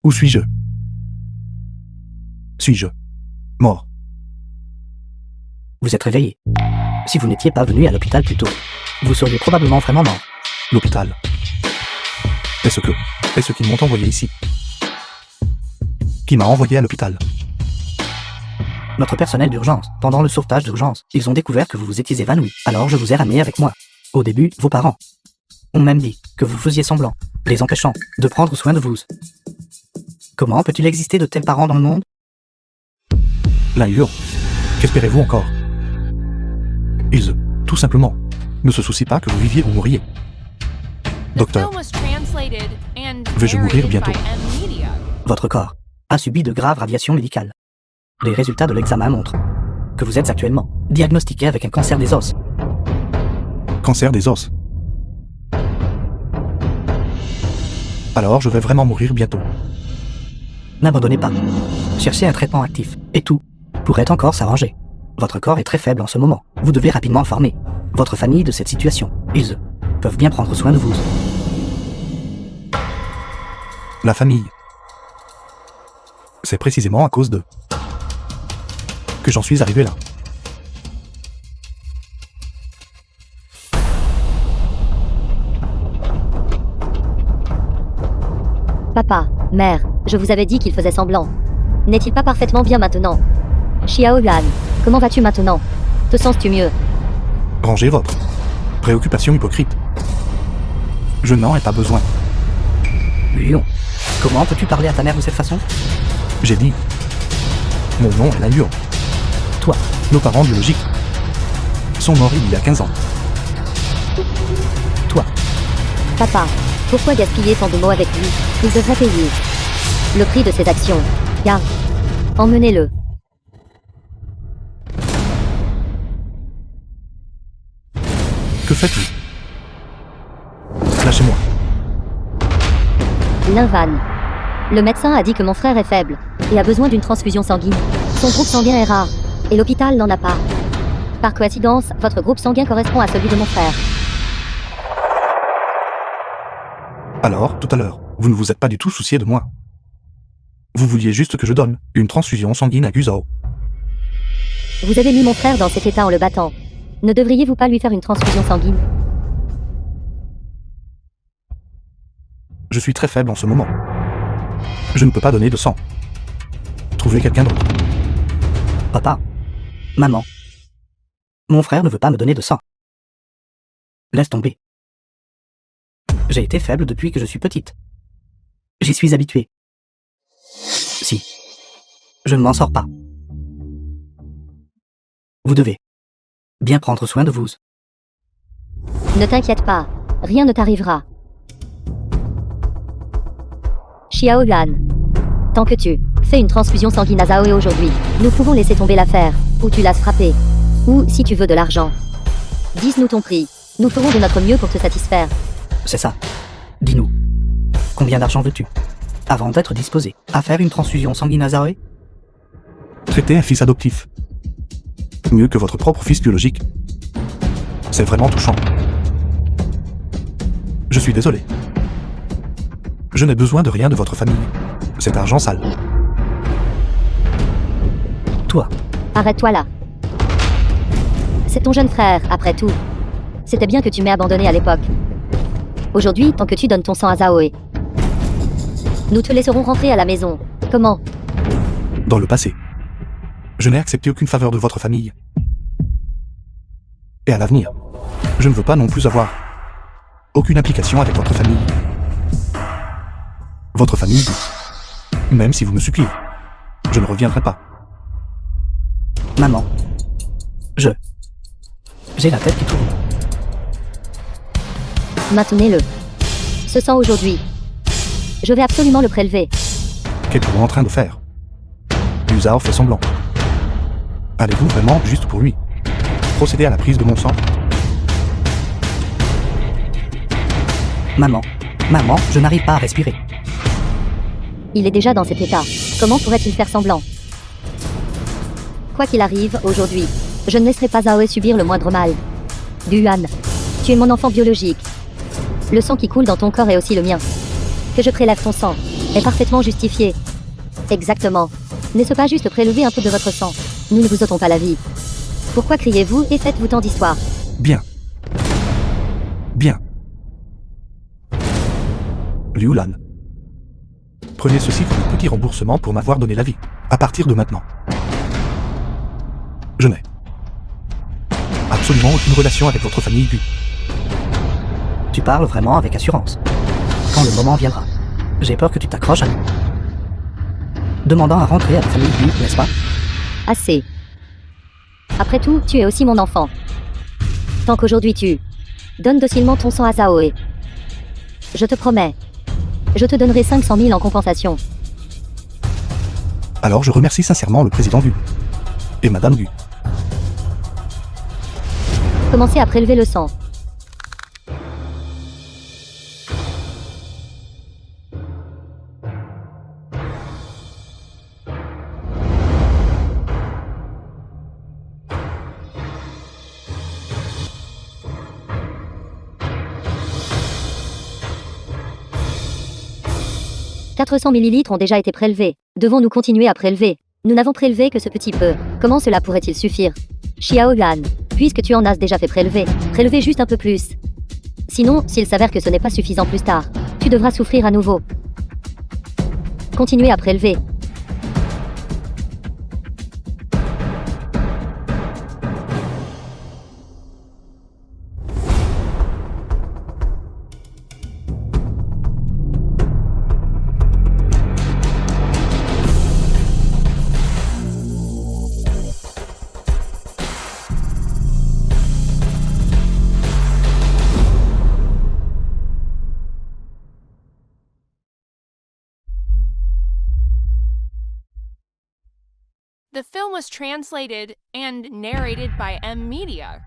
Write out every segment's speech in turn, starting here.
Où suis-je? Suis-je mort? Vous êtes réveillé. Si vous n'étiez pas venu à l'hôpital plus tôt, vous seriez probablement vraiment mort. L'hôpital. Est-ce qu'ils m'ont envoyé ici? Qui m'a envoyé à l'hôpital? Notre personnel d'urgence, pendant le sauvetage d'urgence, ils ont découvert que vous vous étiez évanoui. Alors je vous ai ramené avec moi. Au début, vos parents ont même dit que vous faisiez semblant, les empêchant de prendre soin de vous. Comment peut-il exister de tels parents dans le monde? L'Aïur. Qu'espérez-vous encore? Ils, tout simplement, ne se soucient pas que vous viviez ou mouriez. Docteur, vais-je mourir bientôt? Votre corps a subi de graves radiations médicales. Les résultats de l'examen montrent que vous êtes actuellement diagnostiqué avec un cancer des os. Cancer des os. Alors je vais vraiment mourir bientôt. N'abandonnez pas. Cherchez un traitement actif, et tout pourrait encore s'arranger. Votre corps est très faible en ce moment. Vous devez rapidement informer votre famille de cette situation. Ils peuvent bien prendre soin de vous. La famille. C'est précisément à cause d'eux que j'en suis arrivé là. Papa, mère, je vous avais dit qu'il faisait semblant. N'est-il pas parfaitement bien maintenant? Xiao Yuan, comment vas-tu maintenant? Te sens-tu mieux? Rangez votre préoccupation hypocrite. Je n'en ai pas besoin. Lion, comment peux-tu parler à ta mère de cette façon? J'ai dit. Mon nom est l'Aïur. Toi, Nos parents biologiques sont morts il y a 15 ans. toi, Papa, pourquoi gaspiller tant de mots avec lui? Il devrait payer le prix de ses actions. Car, emmenez-le. Que faites-vous? Lâchez-moi. Linvan. Le médecin a dit que mon frère est faible et a besoin d'une transfusion sanguine. Son groupe sanguin est rare et l'hôpital n'en a pas. Par coïncidence, votre groupe sanguin correspond à celui de mon frère. Alors, tout à l'heure, vous ne vous êtes pas du tout soucié de moi. Vous vouliez juste que je donne une transfusion sanguine à Guzao. Vous avez mis mon frère dans cet état en le battant. Ne devriez-vous pas lui faire une transfusion sanguine? Je suis très faible en ce moment. Je ne peux pas donner de sang. Trouvez quelqu'un d'autre. papa, maman. Mon frère ne veut pas me donner de sang. Laisse tomber. J'ai été faible depuis que je suis petite. J'y suis habitué. Si. Je ne m'en sors pas. Vous devez bien prendre soin de vous. Ne t'inquiète pas, rien ne t'arrivera. Xiao Yuan. Tant que tu fais une transfusion sanguine à Zhaoe aujourd'hui, nous pouvons laisser tomber l'affaire, ou tu l'as frappé. Ou si tu veux de l'argent. Dis-nous ton prix, nous ferons de notre mieux pour te satisfaire. C'est ça. Dis-nous. Combien d'argent veux-tu avant d'être disposé à faire une transfusion sanguine à Zhaoe? Traitez un fils adoptif. Mieux que votre propre fils biologique. C'est vraiment touchant. Je suis désolé. Je n'ai besoin de rien de votre famille. C'est argent sale. Toi, Arrête-toi là. C'est ton jeune frère, après tout. C'était bien que tu m'aies abandonné à l'époque. Aujourd'hui, tant que tu donnes ton sang à Zhaoe, nous te laisserons rentrer à la maison. Comment? Dans le passé, je n'ai accepté aucune faveur de votre famille. Et à l'avenir, je ne veux pas non plus avoir aucune implication avec votre famille. Votre famille dit, même si vous me suppliez, je ne reviendrai pas. maman. J'ai la tête qui tourne. Maintenez-le. Ce sang aujourd'hui. Je vais absolument le prélever. Qu'êtes-vous en train de faire? Yuzao fait semblant. Allez-vous vraiment, juste pour lui, procéder à la prise de mon sang? Maman, je n'arrive pas à respirer. Il est déjà dans cet état. Comment pourrait-il faire semblant? Quoi qu'il arrive, aujourd'hui, je ne laisserai pas Zhaoe subir le moindre mal. Yuan, tu es mon enfant biologique. Le sang qui coule dans ton corps est aussi le mien. Que je prélève ton sang. est parfaitement justifiée. Exactement. N'est-ce pas juste prélever un peu de votre sang? Nous ne vous ôtons pas la vie. Pourquoi criez-vous et faites-vous tant d'histoires? Bien. Bien. Liu Lan. Prenez ceci comme un petit remboursement pour m'avoir donné la vie. À partir de maintenant. Je n'ai absolument aucune relation avec votre famille Gu. Tu parles vraiment avec assurance. Quand le moment viendra, j'ai peur que tu t'accroches à nous. Demandant à rentrer à la famille Gu, n'est-ce pas? Assez. Après tout, tu es aussi mon enfant. Tant qu'aujourd'hui tu donnes docilement ton sang à Zhaoe. Je te promets. Je te donnerai 500 000 en compensation. Alors je remercie sincèrement le président Gu. Et Madame Gu. Commencez à prélever le sang. « 400 millilitres ont déjà été prélevés. Devons-nous continuer à prélever? Nous n'avons prélevé que ce petit peu. Comment cela pourrait-il suffire? Xiao Lan, puisque tu en as déjà fait prélever, prélevez juste un peu plus. Sinon, s'il s'avère que ce n'est pas suffisant plus tard, tu devras souffrir à nouveau. Continuez à prélever. The film was translated and narrated by M Media.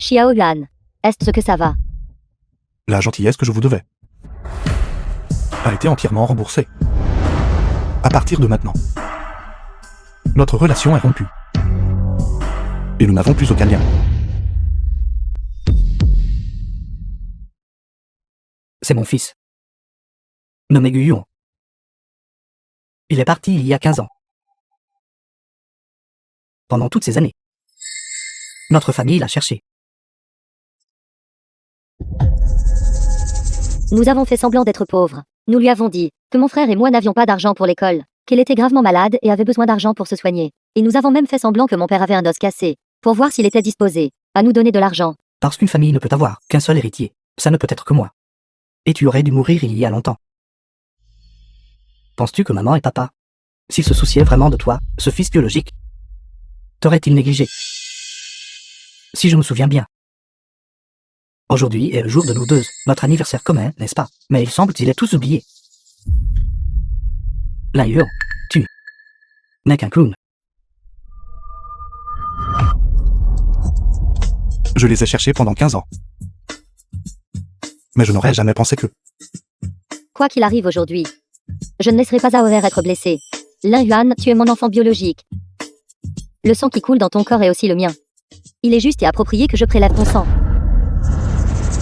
Xiao Lan, est-ce que ça va? La gentillesse que je vous devais a été entièrement remboursée. À partir de maintenant, notre relation est rompue. Et nous n'avons plus aucun lien. C'est mon fils. Nommé Gu Yuan. Il est parti il y a 15 ans. Pendant toutes ces années, notre famille l'a cherché. Nous avons fait semblant d'être pauvres. Nous lui avons dit que mon frère et moi n'avions pas d'argent pour l'école, qu'il était gravement malade et avait besoin d'argent pour se soigner. Et nous avons même fait semblant que mon père avait un os cassé, pour voir s'il était disposé à nous donner de l'argent. Parce qu'une famille ne peut avoir qu'un seul héritier. Ça ne peut être que moi. Et tu aurais dû mourir il y a longtemps. Penses-tu que maman et papa, s'ils se souciaient vraiment de toi, ce fils biologique, t'auraient-ils négligé? Si je me souviens bien. Aujourd'hui est le jour de nous deux, notre anniversaire commun, n'est-ce pas? Mais il semble qu'ils aient tous oublié. Lan Yuan, tu n'es qu'un clown. Je les ai cherchés pendant 15 ans. Mais je n'aurais jamais pensé que... Quoi qu'il arrive aujourd'hui, je ne laisserai pas Zhaoe être blessé. Lan Yuan, tu es mon enfant biologique. Le sang qui coule dans ton corps est aussi le mien. Il est juste et approprié que je prélève ton sang.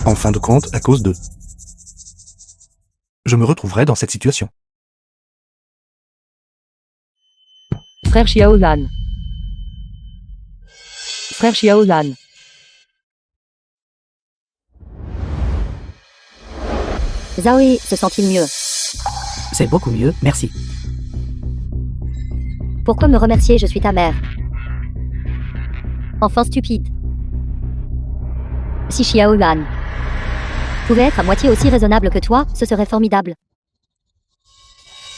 En fin de compte, à cause de... Je me retrouverai dans cette situation. Frère Xiao Lan. Frère Xiao Lan. Zhaoe se sent-il mieux? C'est beaucoup mieux, merci. Pourquoi me remercier? Je suis ta mère. Enfant stupide. Si Xiao Lan pouvait être à moitié aussi raisonnable que toi, ce serait formidable.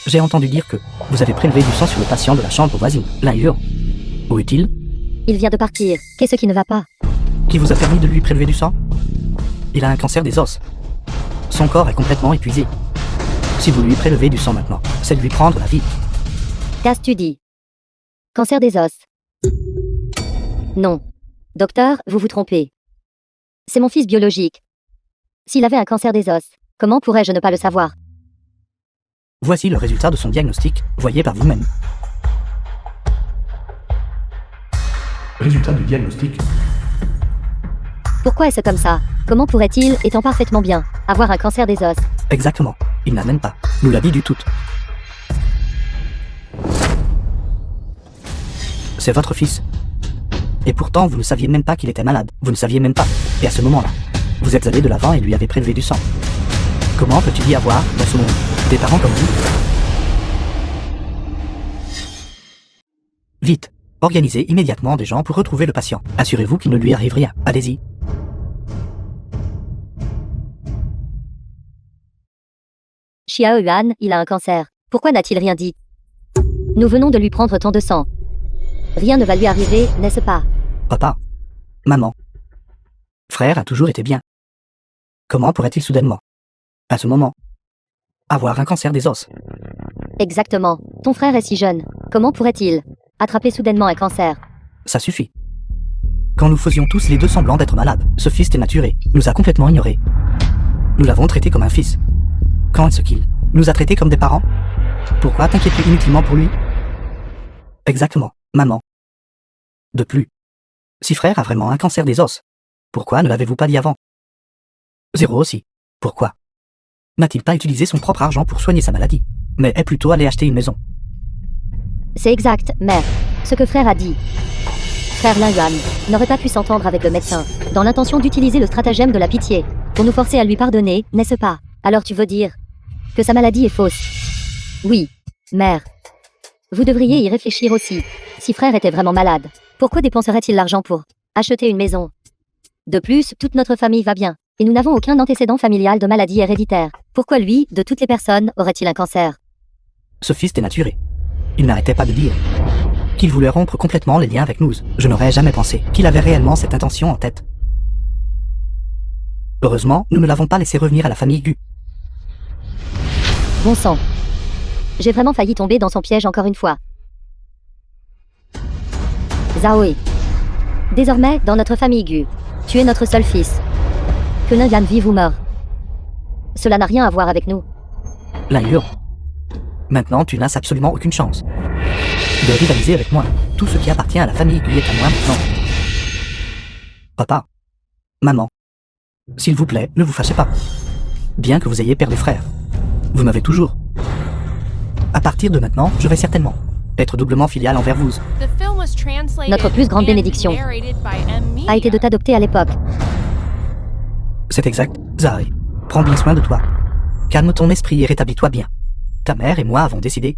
J'ai entendu dire que vous avez prélevé du sang sur le patient de la chambre voisine, Lan Yuan. Où est-il? Il vient de partir. Qu'est-ce qui ne va pas? Qui vous a permis de lui prélever du sang? Il a un cancer des os. Son corps est complètement épuisé. Si vous lui prélevez du sang maintenant, c'est de lui prendre la vie. Qu'as-tu dit? Cancer des os. Non. Docteur, vous vous trompez. C'est mon fils biologique. S'il avait un cancer des os, comment pourrais-je ne pas le savoir? Voici le résultat de son diagnostic, voyez par vous-même. Résultat du diagnostic. Pourquoi est-ce comme ça? Comment pourrait-il, étant parfaitement bien, avoir un cancer des os? Exactement. Il n'a même pas. Nous l'a dit du tout. C'est votre fils. Et pourtant, vous ne saviez même pas qu'il était malade. Vous ne saviez même pas. Et à ce moment-là, vous êtes allé de l'avant et lui avez prélevé du sang. Comment peut-il y avoir, dans ce monde, des parents comme vous? Vite, organisez immédiatement des gens pour retrouver le patient. Assurez-vous qu'il ne lui arrive rien. Allez-y. Xiao Yuan, il a un cancer. Pourquoi n'a-t-il rien dit? Nous venons de lui prendre tant de sang. Rien ne va lui arriver, n'est-ce pas? Papa. Maman. Frère a toujours été bien. Comment pourrait-il soudainement, à ce moment, avoir un cancer des os? Exactement. Ton frère est si jeune. Comment pourrait-il attraper soudainement un cancer? Ça suffit. Quand nous faisions tous les deux semblant d'être malades, ce fils dénaturé nous a complètement ignorés. Nous l'avons traité comme un fils. Quand est-ce qu'il nous a traités comme des parents? Pourquoi t'inquiètes-tu inutilement pour lui? Exactement, maman. De plus, si frère a vraiment un cancer des os, pourquoi ne l'avez-vous pas dit avant? Zéro aussi. Pourquoi n'a-t-il pas utilisé son propre argent pour soigner sa maladie, mais est plutôt allé acheter une maison? C'est exact, mère. Ce que frère a dit. Frère Lin Yuan n'aurait pas pu s'entendre avec le médecin, dans l'intention d'utiliser le stratagème de la pitié, pour nous forcer à lui pardonner, n'est-ce pas? Alors tu veux dire que sa maladie est fausse? Oui, mère. Vous devriez y réfléchir aussi. Si frère était vraiment malade, pourquoi dépenserait-il l'argent pour acheter une maison? De plus, toute notre famille va bien, et nous n'avons aucun antécédent familial de maladie héréditaire. Pourquoi lui, de toutes les personnes, aurait-il un cancer? Ce fils dénaturé. Il n'arrêtait pas de dire qu'il voulait rompre complètement les liens avec nous. Je n'aurais jamais pensé qu'il avait réellement cette intention en tête. Heureusement, nous ne l'avons pas laissé revenir à la famille Gu. Bon sang. J'ai vraiment failli tomber dans son piège encore une fois. Zhaoe. Désormais, dans notre famille Gu, tu es notre seul fils. Que Lin Yuan vive ou meure. Cela n'a rien à voir avec nous. Lin Yuan. Maintenant, tu n'as absolument aucune chance de rivaliser avec moi. Tout ce qui appartient à la famille Gu est à moi maintenant. Papa. Maman. S'il vous plaît, ne vous fâchez pas. Bien que vous ayez père et frère, vous m'avez toujours. À partir de maintenant, je vais certainement être doublement filial envers vous. Notre plus grande bénédiction a été de t'adopter à l'époque. C'est exact, Zhaoe. Prends bien soin de toi. Calme ton esprit et rétablis-toi bien. Ta mère et moi avons décidé.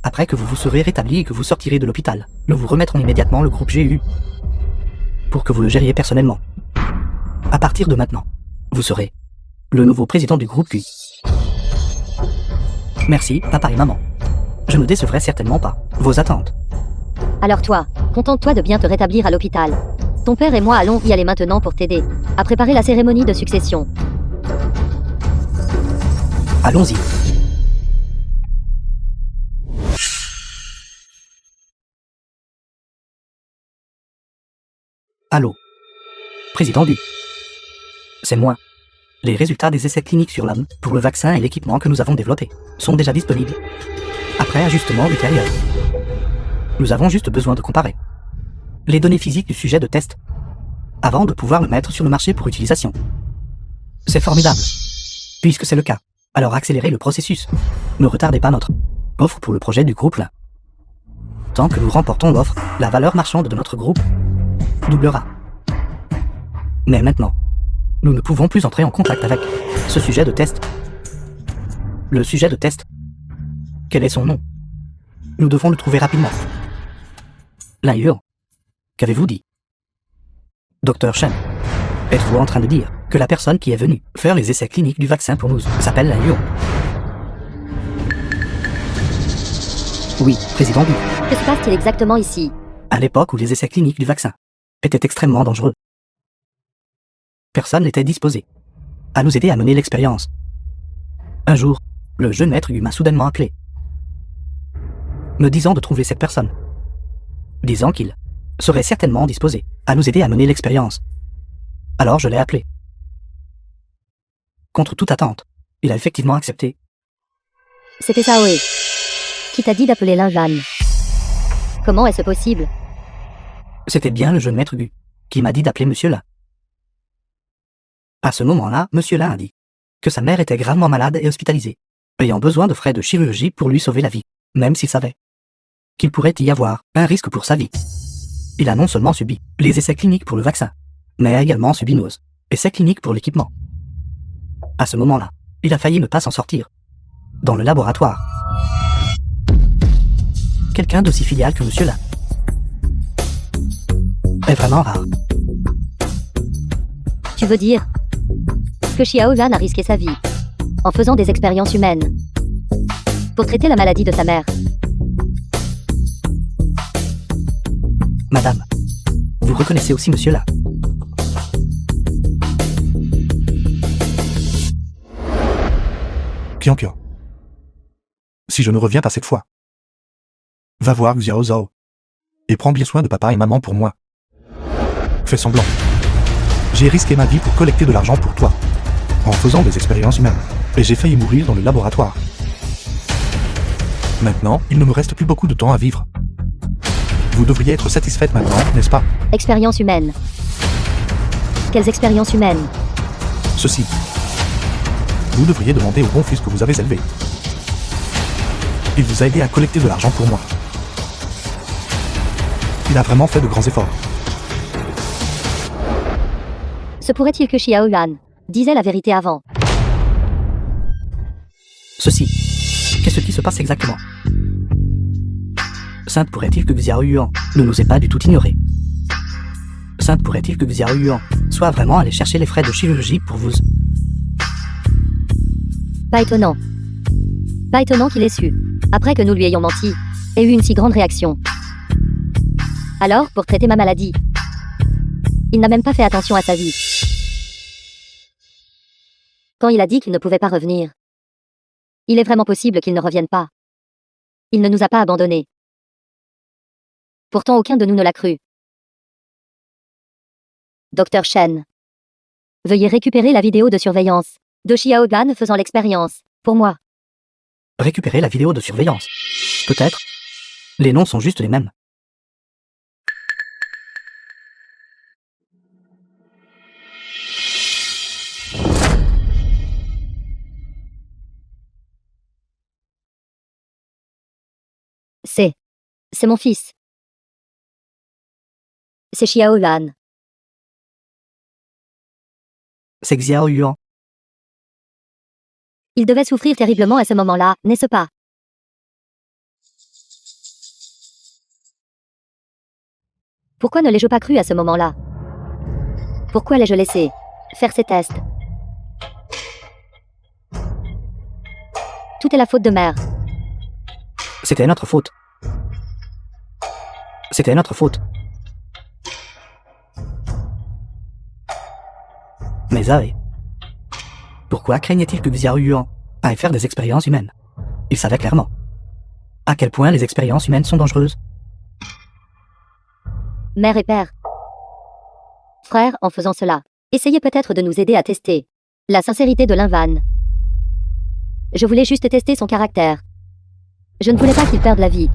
Après que vous vous serez rétabli et que vous sortirez de l'hôpital, nous vous remettrons immédiatement le groupe GU. Pour que vous le gériez personnellement. À partir de maintenant, vous serez le nouveau président du groupe Q. Merci, papa et maman. Je ne décevrai certainement pas vos attentes. Alors toi, contente-toi de bien te rétablir à l'hôpital. Ton père et moi allons y aller maintenant pour t'aider à préparer la cérémonie de succession. Allons-y. Allô. Président du. C'est moi. Les résultats des essais cliniques sur l'homme pour le vaccin et l'équipement que nous avons développé sont déjà disponibles. Après ajustement ultérieur. Nous avons juste besoin de comparer les données physiques du sujet de test avant de pouvoir le mettre sur le marché pour utilisation. C'est formidable. Puisque c'est le cas, alors accélérez le processus. Ne retardez pas notre offre pour le projet du groupe là. Tant que nous remportons l'offre, la valeur marchande de notre groupe doublera. Mais maintenant, nous ne pouvons plus entrer en contact avec ce sujet de test. Le sujet de test. Quel est son nom? Nous devons le trouver rapidement. Lin Yuan. Qu'avez-vous dit? Docteur Shen. Êtes-vous en train de dire que la personne qui est venue faire les essais cliniques du vaccin pour nous s'appelle Lin Yuan? Oui, président Gu. Que se passe-t-il exactement ici? À l'époque où les essais cliniques du vaccin étaient extrêmement dangereux, personne n'était disposé à nous aider à mener l'expérience. Un jour, le jeune maître Gu m'a soudainement appelé, me disant de trouver cette personne, disant qu'il serait certainement disposé à nous aider à mener l'expérience. Alors je l'ai appelé. Contre toute attente, il a effectivement accepté. C'était Zhaoe qui t'a dit d'appeler Lin Yuan. Comment est-ce possible? C'était bien le jeune maître Gu qui m'a dit d'appeler monsieur là. À ce moment-là, Monsieur Lin a dit que sa mère était gravement malade et hospitalisée, ayant besoin de frais de chirurgie pour lui sauver la vie, même s'il savait qu'il pourrait y avoir un risque pour sa vie. Il a non seulement subi les essais cliniques pour le vaccin, mais a également subi nos essais cliniques pour l'équipement. À ce moment-là, il a failli ne pas s'en sortir. Dans le laboratoire. Quelqu'un d'aussi filial que Monsieur Lin est vraiment rare. Tu veux dire que Xiao Lan a risqué sa vie en faisant des expériences humaines pour traiter la maladie de sa mère? Madame, vous reconnaissez aussi Monsieur Lin? Qianqiao. Si je ne reviens pas cette fois, va voir Xiao Zhao. Et prends bien soin de papa et maman pour moi. Fais semblant. J'ai risqué ma vie pour collecter de l'argent pour toi, en faisant des expériences humaines. Et j'ai failli mourir dans le laboratoire. Maintenant, il ne me reste plus beaucoup de temps à vivre. Vous devriez être satisfaite maintenant, n'est-ce pas? Expériences humaines. Quelles expériences humaines? Ceci. Vous devriez demander au bon fils que vous avez élevé. Il vous a aidé à collecter de l'argent pour moi. Il a vraiment fait de grands efforts. Se pourrait-il que Xiao Lan disait la vérité avant? Ceci. Qu'est-ce qui se passe exactement? Sainte pourrait-il que Xiao Yuan ne nous ait pas du tout ignorés? Sainte pourrait-il que Xiao Yuan soit vraiment allé chercher les frais de chirurgie pour vous? Pas étonnant. Pas étonnant qu'il ait su, après que nous lui ayons menti, et eu une si grande réaction. Alors, pour traiter ma maladie, il n'a même pas fait attention à sa vie. Quand il a dit qu'il ne pouvait pas revenir, il est vraiment possible qu'il ne revienne pas. Il ne nous a pas abandonnés. Pourtant aucun de nous ne l'a cru. Docteur Shen, veuillez récupérer la vidéo de surveillance de Xiao Lan faisant l'expérience, pour moi. Récupérer la vidéo de surveillance. Peut-être. Les noms sont juste les mêmes. C'est mon fils. C'est Xiao Lan. C'est Xiao Yuan. Il devait souffrir terriblement à ce moment-là, n'est-ce pas? Pourquoi ne l'ai-je pas cru à ce moment-là? Pourquoi l'ai-je laissé faire ces tests? Tout est la faute de mère. C'était notre faute. C'était notre faute. Mais Zae, pourquoi craignait-il que Xiao Yuan aille faire des expériences humaines? Il savait clairement à quel point les expériences humaines sont dangereuses. Mère et père. Frère, en faisant cela, essayez peut-être de nous aider à tester la sincérité de Linvan. Je voulais juste tester son caractère. Je ne voulais pas qu'il perde la vie.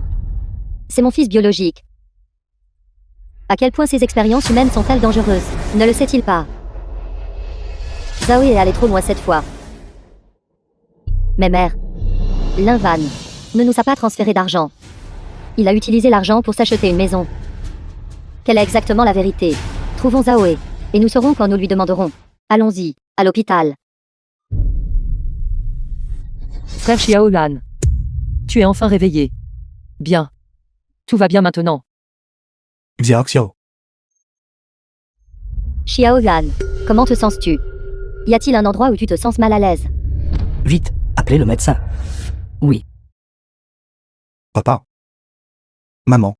C'est mon fils biologique. À quel point ces expériences humaines sont-elles dangereuses? Ne le sait-il pas? Zhao est allé trop loin cette fois. Mais mère, Linvan ne nous a pas transféré d'argent. Il a utilisé l'argent pour s'acheter une maison. Quelle est exactement la vérité? Trouvons Zhao et nous saurons quand nous lui demanderons. Allons-y, à l'hôpital. Frère Xiao Lan. Tu es enfin réveillé. Bien. Tout va bien maintenant. Xiao. Xiao Lan, comment te sens-tu? Y a-t-il un endroit où tu te sens mal à l'aise? Vite, appelez le médecin. Oui. Papa. Maman.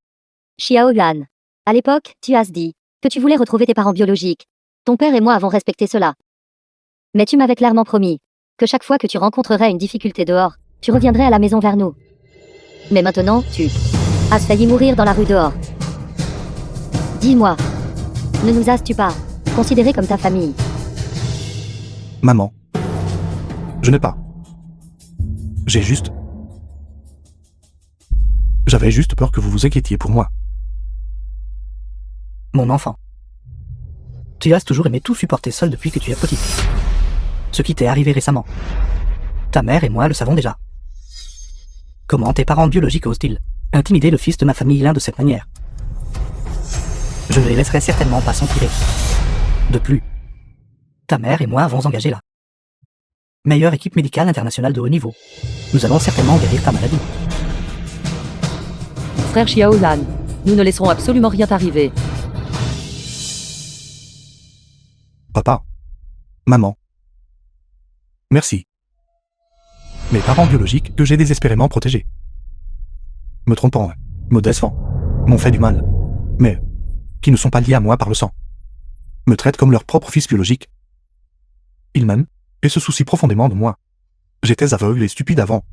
Xiao Lan, à l'époque, tu as dit que tu voulais retrouver tes parents biologiques. Ton père et moi avons respecté cela. Mais tu m'avais clairement promis que chaque fois que tu rencontrerais une difficulté dehors, tu reviendrais à la maison vers nous. Mais maintenant, tu as failli mourir dans la rue dehors. Dis-moi, ne nous as-tu pas considérés comme ta famille? Maman. Je n'ai pas. J'avais juste peur que vous vous inquiétiez pour moi. Mon enfant. Tu as toujours aimé tout supporter seul depuis que tu es petite. Ce qui t'est arrivé récemment. Ta mère et moi le savons déjà. Comment tes parents biologiques osent-ils intimider le fils de ma famille l'un de cette manière? Je ne les laisserai certainement pas s'en tirer. De plus, ta mère et moi avons engagé la meilleure équipe médicale internationale de haut niveau. Nous allons certainement guérir ta maladie. Frère Xiaolan, nous ne laisserons absolument rien t'arriver. Papa. Maman. Merci. Mes parents biologiques que j'ai désespérément protégés. Me trompant, me décevant, m'ont fait du mal, mais qui ne sont pas liés à moi par le sang. Me traitent comme leur propre fils biologique. Ils m'aiment et se soucient profondément de moi. J'étais aveugle et stupide avant.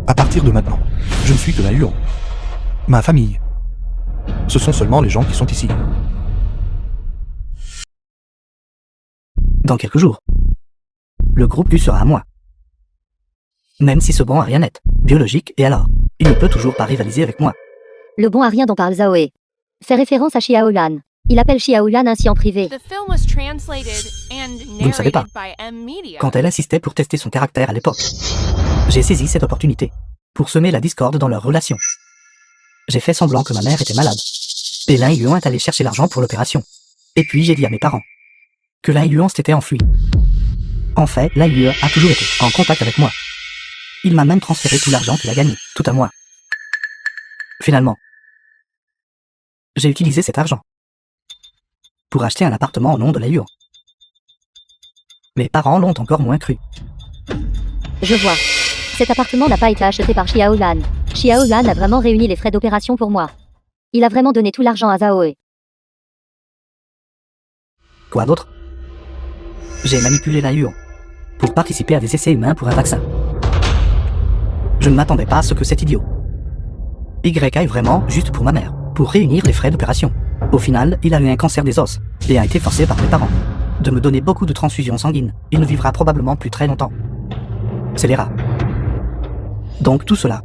À partir de maintenant, je ne suis que la Huon. Ma famille. Ce sont seulement les gens qui sont ici. Dans quelques jours, le groupe Q sera à moi. Même si ce bon a rien net, biologique, et alors, il ne peut toujours pas rivaliser avec moi. Le bon Arien dont parle Zhaoe fait référence à Xiaolan. Il appelle Xiaolan ainsi en privé. The film was translated and Vous ne savez pas. narrated by M Media. Quand elle insistait pour tester son caractère à l'époque, j'ai saisi cette opportunité pour semer la discorde dans leur relation. J'ai fait semblant que ma mère était malade, et Lin Yuan est allé chercher l'argent pour l'opération. Et puis j'ai dit à mes parents que Lin Yuan s'était enfui. En fait, Lin Yuan a toujours été en contact avec moi. Il m'a même transféré tout l'argent qu'il a gagné, tout à moi. Finalement, j'ai utilisé cet argent pour acheter un appartement au nom de Lin Yuan. Mes parents l'ont encore moins cru. Je vois. Cet appartement n'a pas été acheté par Xiaolan. Xiaolan a vraiment réuni les frais d'opération pour moi. Il a vraiment donné tout l'argent à Zhaoe. Quoi d'autre? J'ai manipulé Lin Yuan pour participer à des essais humains pour un vaccin. Je ne m'attendais pas à ce que cet idiot Y aille vraiment juste pour ma mère, pour réunir les frais d'opération. Au final, il a eu un cancer des os et a été forcé par mes parents de me donner beaucoup de transfusions sanguines. Il ne vivra probablement plus très longtemps. C'est les rats. Donc tout cela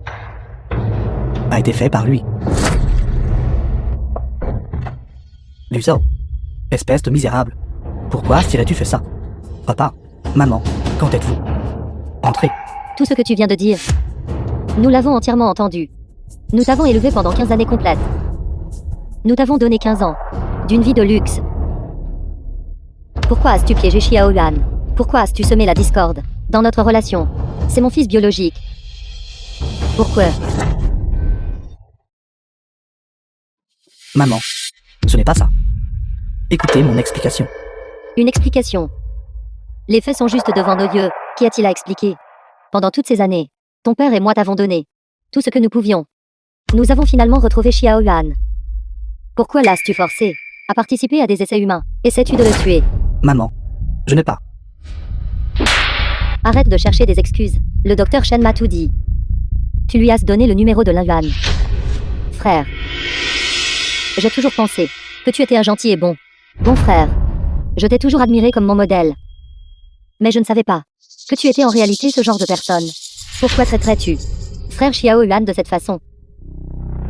a été fait par lui. Luzo, espèce de misérable. Pourquoi tu fait ça? Papa, maman, quand êtes-vous? Entrez. Tout ce que tu viens de dire, nous l'avons entièrement entendu. Nous t'avons élevé pendant 15 années complètes. Nous t'avons donné 15 ans d'une vie de luxe. Pourquoi as-tu piégé Xiaolan? Pourquoi as-tu semé la discorde dans notre relation? C'est mon fils biologique. Pourquoi? Maman, ce n'est pas ça. Écoutez mon explication. Une explication. Les faits sont juste devant nos yeux. Qu'y a-t-il à expliquer? Pendant toutes ces années, ton père et moi t'avons donné tout ce que nous pouvions. Nous avons finalement retrouvé Xiaolan. Pourquoi l'as-tu forcé à participer à des essais humains? Essaies-tu de le tuer? Maman, je n'ai pas. Arrête de chercher des excuses. Le docteur Shen m'a tout dit. Tu lui as donné le numéro de Lin Yuan. Frère. J'ai toujours pensé que tu étais un gentil et bon frère. Je t'ai toujours admiré comme mon modèle. Mais je ne savais pas que tu étais en réalité ce genre de personne. Pourquoi traiterais-tu frère Xiaolan de cette façon?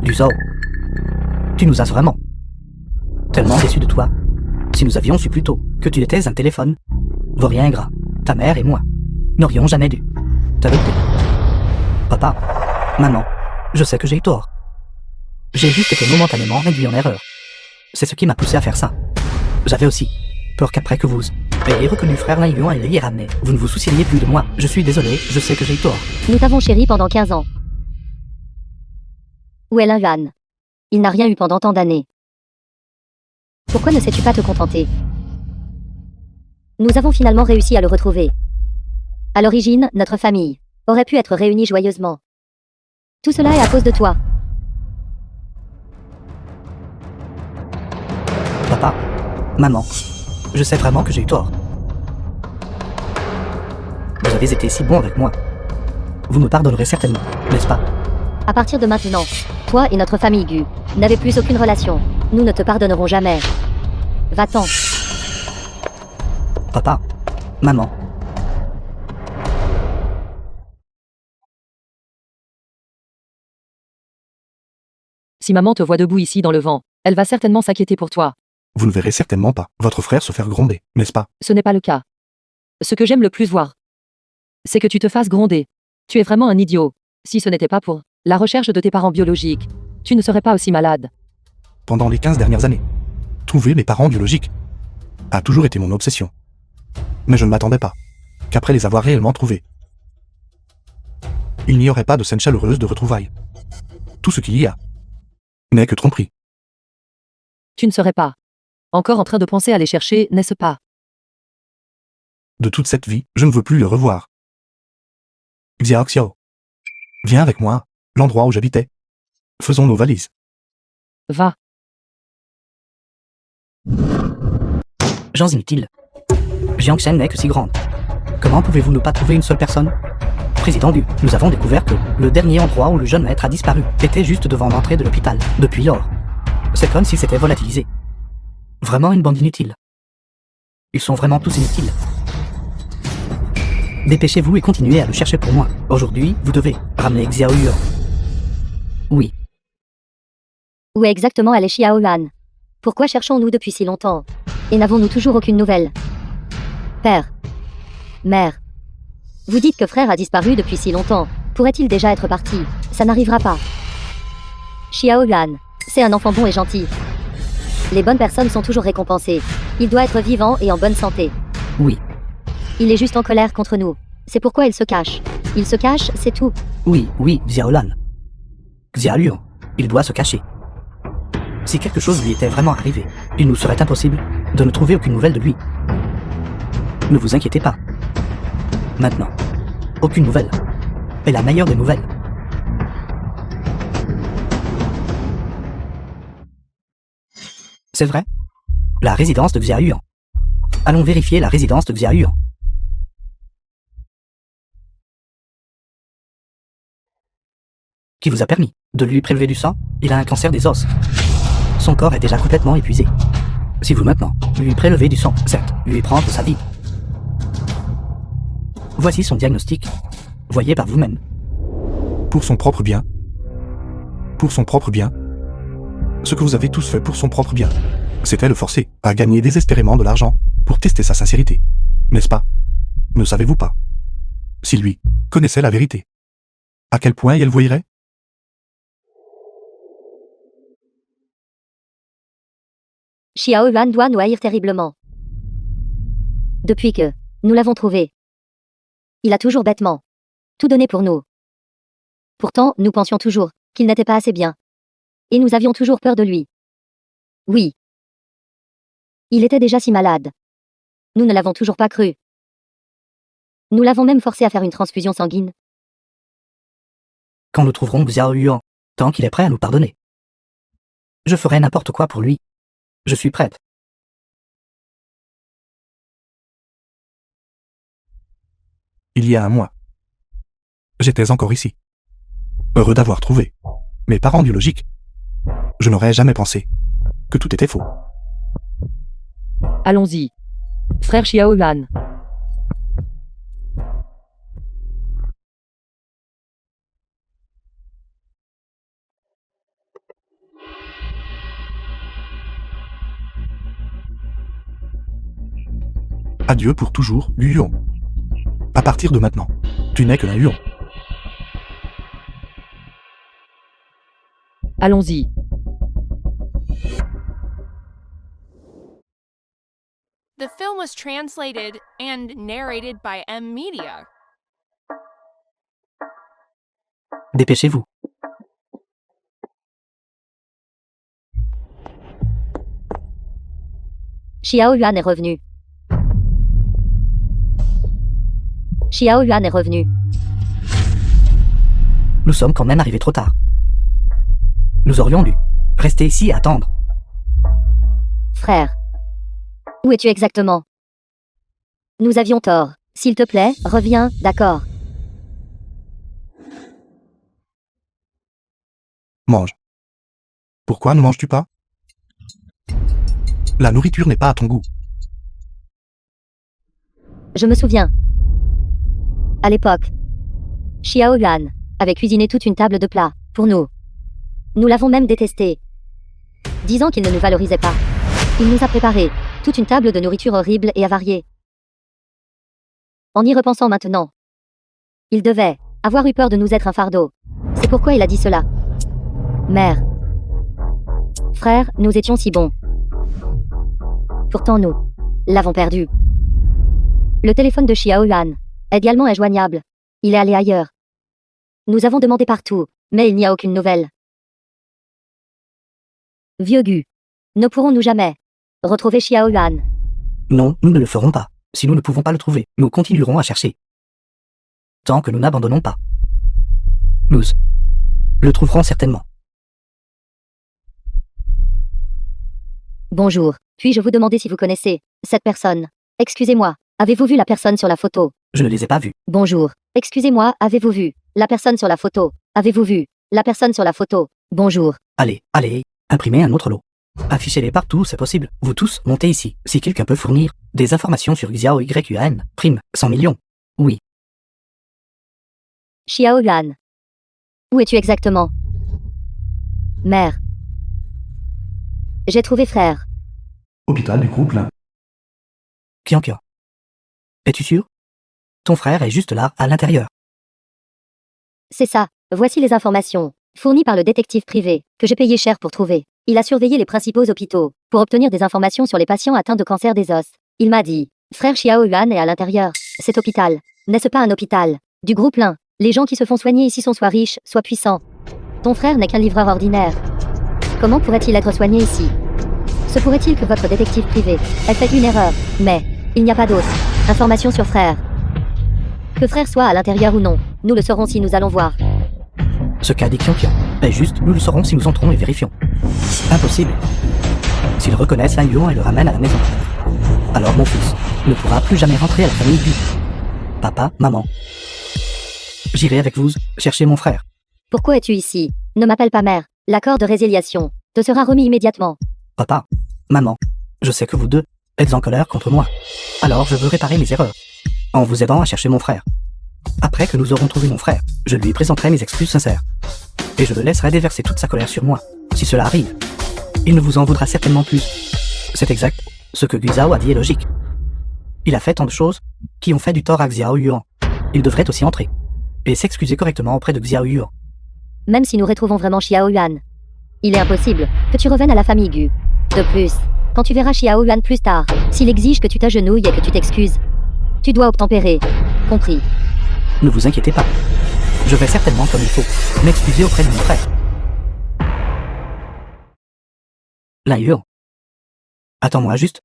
Luzo, tu nous as vraiment tellement déçus de toi. Si nous avions su plus tôt que tu étais un téléphone, vaurien ingrat, ta mère et moi n'aurions jamais dû t'adopter. Papa, maman, je sais que j'ai eu tort. J'ai juste été momentanément induit en erreur. C'est ce qui m'a poussé à faire ça. J'avais aussi peur qu'après que vous ayez reconnu frère Lin Yuan et l'ayez ramené, vous ne vous soucieriez plus de moi. Je suis désolé, je sais que j'ai eu tort. Nous t'avons chéri pendant 15 ans. Où est Lin Yuan? Il n'a rien eu pendant tant d'années. Pourquoi ne sais-tu pas te contenter? Nous avons finalement réussi à le retrouver. À l'origine, notre famille aurait pu être réunie joyeusement. Tout cela est à cause de toi. Papa, maman, je sais vraiment que j'ai eu tort. Vous avez été si bon avec moi. Vous me pardonnerez certainement, n'est-ce pas? À partir de maintenant, toi et notre famille Gu n'avez plus aucune relation. Nous ne te pardonnerons jamais. Va-t'en. Papa, maman. Si maman te voit debout ici dans le vent, elle va certainement s'inquiéter pour toi. Vous ne verrez certainement pas votre frère se faire gronder, n'est-ce pas? Ce n'est pas le cas. Ce que j'aime le plus voir, c'est que tu te fasses gronder. Tu es vraiment un idiot. Si ce n'était pas pour la recherche de tes parents biologiques, tu ne serais pas aussi malade. Pendant les 15 dernières années, trouver mes parents biologiques a toujours été mon obsession. Mais je ne m'attendais pas qu'après les avoir réellement trouvés, il n'y aurait pas de scène chaleureuse de retrouvailles. Tout ce qu'il y a n'est que tromperie. Tu ne serais pas encore en train de penser à les chercher, n'est-ce pas? De toute cette vie, je ne veux plus le revoir. Xiaoxiao, viens avec moi, l'endroit où j'habitais. Faisons nos valises. Va. Gens inutiles. Jiangchen n'est que si grande. Comment pouvez-vous ne pas trouver une seule personne? Président Du, nous avons découvert que le dernier endroit où le jeune maître a disparu était juste devant l'entrée de l'hôpital, depuis lors. C'est comme s'il s'était volatilisé. Vraiment une bande inutile. Ils sont vraiment tous inutiles. Dépêchez-vous et continuez à le chercher pour moi. Aujourd'hui, vous devez ramener Xiao Yuan. Oui. Où est exactement allé Xiao Yuan? Pourquoi cherchons-nous depuis si longtemps? Et n'avons-nous toujours aucune nouvelle? Père. Mère. Vous dites que frère a disparu depuis si longtemps. Pourrait-il déjà être parti? Ça n'arrivera pas. Xiao Yuan, c'est un enfant bon et gentil. Les bonnes personnes sont toujours récompensées. Il doit être vivant et en bonne santé. Oui. Il est juste en colère contre nous. C'est pourquoi il se cache. Il se cache, c'est tout. Oui, Xiao Lan. Xiao Yuan, il doit se cacher. Si quelque chose lui était vraiment arrivé, il nous serait impossible de ne trouver aucune nouvelle de lui. Ne vous inquiétez pas. Maintenant, aucune nouvelle est la meilleure des nouvelles. C'est vrai? La résidence de Xiao Yuan. Allons vérifier la résidence de Xiao Yuan. Qui vous a permis de lui prélever du sang? Il a un cancer des os. Son corps est déjà complètement épuisé. Si vous maintenant lui prélevez du sang, certes, lui prendre sa vie. Voici son diagnostic. Voyez par vous-même. Pour son propre bien. Pour son propre bien. Ce que vous avez tous fait pour son propre bien, c'était le forcer à gagner désespérément de l'argent pour tester sa sincérité. N'est-ce pas? Ne savez-vous pas? Si lui connaissait la vérité, à quel point il voyerait? Xiao Yuan doit nous haïr terriblement. Depuis que nous l'avons trouvé, il a toujours bêtement tout donné pour nous. Pourtant, nous pensions toujours qu'il n'était pas assez bien. Et nous avions toujours peur de lui. Oui. Il était déjà si malade. Nous ne l'avons toujours pas cru. Nous l'avons même forcé à faire une transfusion sanguine. Quand nous trouverons Xiao Yuan, tant qu'il est prêt à nous pardonner. Je ferai n'importe quoi pour lui. Je suis prête. Il y a un mois, j'étais encore ici. Heureux d'avoir trouvé mes parents biologiques. Je n'aurais jamais pensé que tout était faux. Allons-y. Frère Xiao Yuan. Adieu pour toujours, Yuan. À partir de maintenant, tu n'es que un Yuan. Allons-y. The film was translated and narrated by M Media. Dépêchez-vous. Xiao Yuan est revenu. Xiao Yuan est revenu. Nous sommes quand même arrivés trop tard. Nous aurions dû rester ici et attendre. Frère. Où es-tu exactement? Nous avions tort. S'il te plaît, reviens, d'accord? Mange. Pourquoi ne manges-tu pas? La nourriture n'est pas à ton goût. Je me souviens. À l'époque, Xiao Yuan avait cuisiné toute une table de plats pour nous. Nous l'avons même détesté, disant qu'il ne nous valorisait pas. Il nous a préparé toute une table de nourriture horrible et avariée. En y repensant maintenant, il devait avoir eu peur de nous être un fardeau. C'est pourquoi il a dit cela. Mère, frère, nous étions si bons. Pourtant nous l'avons perdu. Le téléphone de Xiao Yuan également est joignable. Il est allé ailleurs. Nous avons demandé partout, mais il n'y a aucune nouvelle. Vieux Gu, ne pourrons-nous jamais retrouver Xiao Yuan? Non, nous ne le ferons pas. Si nous ne pouvons pas le trouver, nous continuerons à chercher. Tant que nous n'abandonnons pas. Nous le trouverons certainement. Bonjour, puis-je vous demander si vous connaissez cette personne? Excusez-moi, avez-vous vu la personne sur la photo? Je ne les ai pas vus. Bonjour, excusez-moi, avez-vous vu la personne sur la photo? Avez-vous vu la personne sur la photo? Bonjour. Allez, imprimez un autre lot. Affichez-les partout, c'est possible. Vous tous, montez ici. Si quelqu'un peut fournir des informations sur Xiao Yuan, prime, 100 millions. Oui. Xiao Yuan. Où es-tu exactement? Mère. J'ai trouvé frère. Hôpital du groupe Lin. Qianqian. Es-tu sûr? Ton frère est juste là, à l'intérieur. C'est ça, voici les informations, fournies par le détective privé, que j'ai payé cher pour trouver. Il a surveillé les principaux hôpitaux, pour obtenir des informations sur les patients atteints de cancer des os. Il m'a dit, frère Xiao Yuan est à l'intérieur. Cet hôpital, n'est-ce pas un hôpital du groupe Lin? Les gens qui se font soigner ici sont soit riches, soit puissants. Ton frère n'est qu'un livreur ordinaire. Comment pourrait-il être soigné ici? Se pourrait-il que votre détective privé ait fait une erreur? Mais, il n'y a pas d'autre information sur frère. Que frère soit à l'intérieur ou non, nous le saurons si nous allons voir. Ce qu'a dit Qianqian est juste, nous le saurons si nous entrons et vérifions. Impossible. S'ils reconnaissent Lan Yuan et le ramènent à la maison, alors mon fils ne pourra plus jamais rentrer à la famille Gu. Papa, maman. J'irai avec vous chercher mon frère. Pourquoi es-tu ici? Ne m'appelle pas mère. L'accord de résiliation te sera remis immédiatement. Papa, maman, je sais que vous deux êtes en colère contre moi. Alors je veux réparer mes erreurs, en vous aidant à chercher mon frère. Après que nous aurons trouvé mon frère, je lui présenterai mes excuses sincères. Et je le laisserai déverser toute sa colère sur moi. Si cela arrive, il ne vous en voudra certainement plus. C'est exact, ce que Gu Zhao a dit est logique. Il a fait tant de choses qui ont fait du tort à Xiao Yuan. Il devrait aussi entrer et s'excuser correctement auprès de Xiao Yuan. Même si nous retrouvons vraiment Xiao Yuan, il est impossible que tu reviennes à la famille Gu. De plus, quand tu verras Xiao Yuan plus tard, s'il exige que tu t'agenouilles et que tu t'excuses, tu dois obtempérer. Compris? Ne vous inquiétez pas. Je vais certainement, comme il faut, m'excuser auprès de mon frère. Lan Yuan. Attends-moi juste.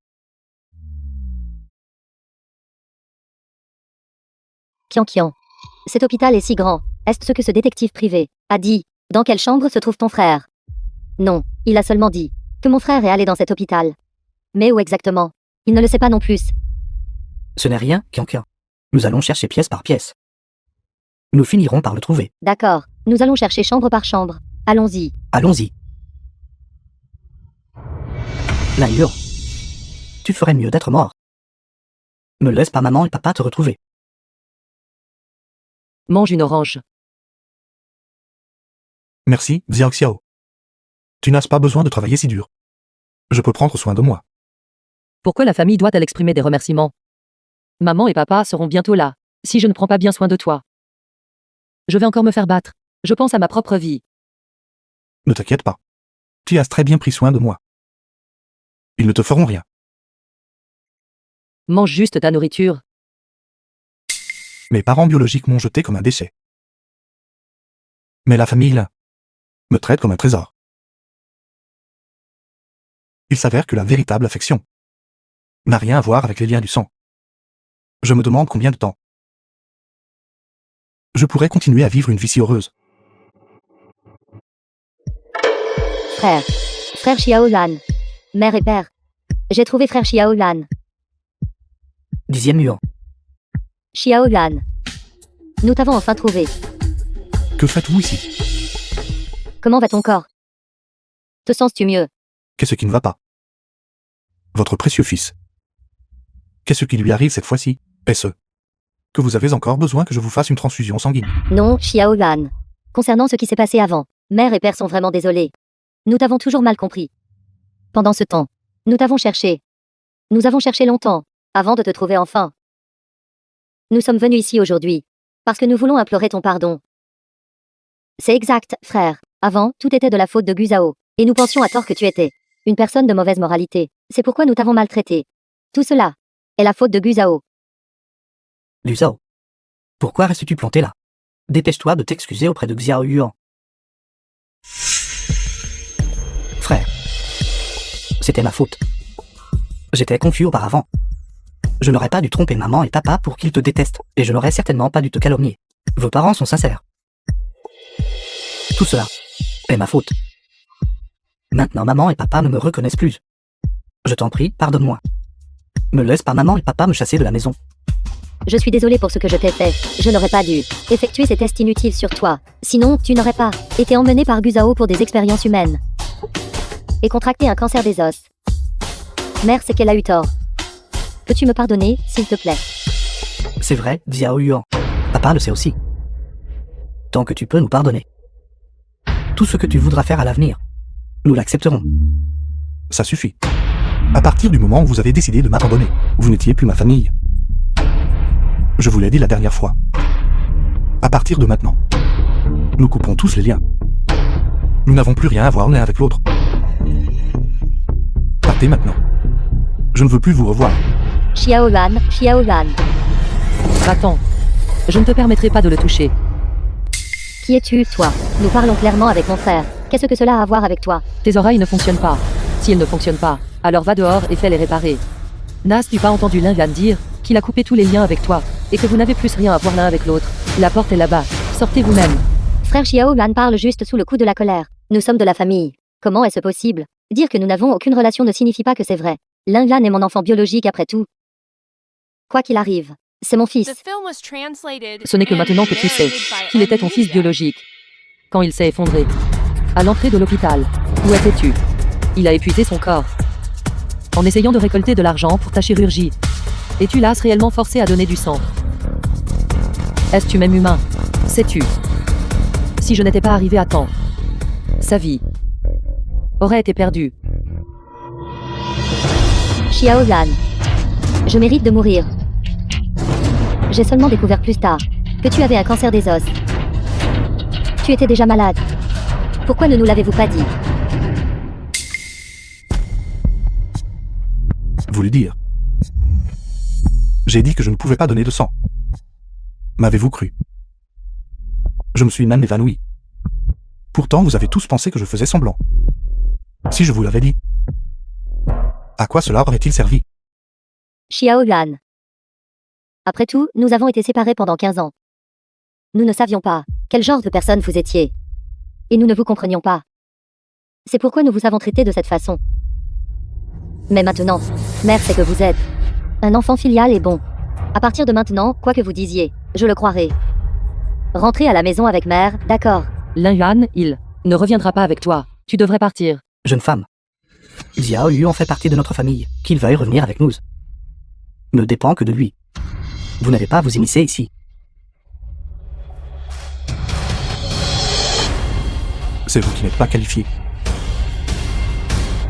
Qianqian. Cet hôpital est si grand. Est-ce ce que ce détective privé a dit? Dans quelle chambre se trouve ton frère? Non, il a seulement dit que mon frère est allé dans cet hôpital. Mais où exactement? Il ne le sait pas non plus. Ce n'est rien, Qianqian. Nous allons chercher pièce par pièce. Nous finirons par le trouver. D'accord, nous allons chercher chambre par chambre. Allons-y. Allons-y. Lan Yuan. Tu ferais mieux d'être mort. Ne laisse pas maman et papa te retrouver. Mange une orange. Merci, Xiao Xiao. Tu n'as pas besoin de travailler si dur. Je peux prendre soin de moi. Pourquoi la famille doit-elle exprimer des remerciements? Maman et papa seront bientôt là, si je ne prends pas bien soin de toi. Je vais encore me faire battre. Je pense à ma propre vie. Ne t'inquiète pas. Tu as très bien pris soin de moi. Ils ne te feront rien. Mange juste ta nourriture. Mes parents biologiques m'ont jeté comme un déchet. Mais la famille, là, me traite comme un trésor. Il s'avère que la véritable affection n'a rien à voir avec les liens du sang. Je me demande combien de temps je pourrais continuer à vivre une vie si heureuse. Frère Xiao Yuan. Mère et père. J'ai trouvé frère Xiao Yuan. 10e Yuan. Xiao Yuan. Nous t'avons enfin trouvé. Que faites-vous ici? Comment va ton corps? Te sens-tu mieux? Qu'est-ce qui ne va pas? Votre précieux fils. Qu'est-ce qui lui arrive cette fois-ci? Est-ce que vous avez encore besoin que je vous fasse une transfusion sanguine? Non, Xiao Yuan. Concernant ce qui s'est passé avant, mère et père sont vraiment désolés. Nous t'avons toujours mal compris. Pendant ce temps, Nous t'avons cherché. Nous avons cherché longtemps, avant de te trouver enfin. Nous sommes venus ici aujourd'hui, parce que nous voulons implorer ton pardon. C'est exact, frère. Avant, tout était de la faute de Guzao, et nous pensions à tort que tu étais une personne de mauvaise moralité. C'est pourquoi nous t'avons maltraité. Tout cela est la faute de Guzao. Liu Zhao. Pourquoi restes-tu planté là? Dépêche-toi de t'excuser auprès de Xiao Yuan. Frère. C'était ma faute. J'étais confus auparavant. Je n'aurais pas dû tromper maman et papa pour qu'ils te détestent, et je n'aurais certainement pas dû te calomnier. Vos parents sont sincères. Tout cela est ma faute. Maintenant maman et papa ne me reconnaissent plus. Je t'en prie, pardonne-moi. Me laisse pas maman et papa me chasser de la maison. Je suis désolée pour ce que je t'ai fait. Je n'aurais pas dû effectuer ces tests inutiles sur toi. Sinon, tu n'aurais pas été emmené par Guzao pour des expériences humaines. Et contracté un cancer des os. Mère, c'est qu'elle a eu tort. Peux-tu me pardonner, s'il te plaît? C'est vrai, Xiao Yuan. Papa le sait aussi. Tant que tu peux nous pardonner. Tout ce que tu voudras faire à l'avenir, nous l'accepterons. Ça suffit. À partir du moment où vous avez décidé de m'abandonner, vous n'étiez plus ma famille. Je vous l'ai dit la dernière fois. À partir de maintenant, nous coupons tous les liens. Nous n'avons plus rien à voir l'un avec l'autre. Partez maintenant. Je ne veux plus vous revoir. Xiao Yuan. Va-t'en. Je ne te permettrai pas de le toucher. Qui es-tu, toi? Nous parlons clairement avec mon frère. Qu'est-ce que cela a à voir avec toi? Tes oreilles ne fonctionnent pas. Si elles ne fonctionnent pas, alors va dehors et fais les réparer. N'as-tu pas entendu Lin Yuan dire qu'il a coupé tous les liens avec toi, et que vous n'avez plus rien à voir l'un avec l'autre? La porte est là-bas. Sortez vous-même. Frère Xiao Yuan parle juste sous le coup de la colère. Nous sommes de la famille. Comment est-ce possible? Dire que nous n'avons aucune relation ne signifie pas que c'est vrai. Lin Yuan est mon enfant biologique après tout. Quoi qu'il arrive, c'est mon fils. Ce n'est que maintenant que tu sais qu'il était ton fils biologique. Quand il s'est effondré. À l'entrée de l'hôpital. Où étais-tu? Il a épuisé son corps. En essayant de récolter de l'argent pour ta chirurgie. Et tu l'as réellement forcé à donner du sang. Est-ce que tu m'aimes humain? Sais-tu? Si je n'étais pas arrivé à temps, sa vie aurait été perdue. Xiao Yuan. Je mérite de mourir. J'ai seulement découvert plus tard que tu avais un cancer des os. Tu étais déjà malade. Pourquoi ne nous l'avez-vous pas dit? Vous le dire. J'ai dit que je ne pouvais pas donner de sang. M'avez-vous cru? Je me suis même évanoui. Pourtant, vous avez tous pensé que je faisais semblant. Si je vous l'avais dit, à quoi cela aurait-il servi? Xiao Yuan. Après tout, nous avons été séparés pendant 15 ans. Nous ne savions pas quel genre de personne vous étiez. Et nous ne vous comprenions pas. C'est pourquoi nous vous avons traité de cette façon. Mais maintenant, mère sait que vous êtes un enfant filial et bon. À partir de maintenant, quoi que vous disiez, je le croirai. Rentrez à la maison avec mère, d'accord? Lin Yuan, il ne reviendra pas avec toi. Tu devrais partir. Jeune femme. Xiao Yuan fait partie de notre famille. Qu'il veuille revenir avec nous ne dépend que de lui. Vous n'avez pas à vous immiscer ici. C'est vous qui n'êtes pas qualifié.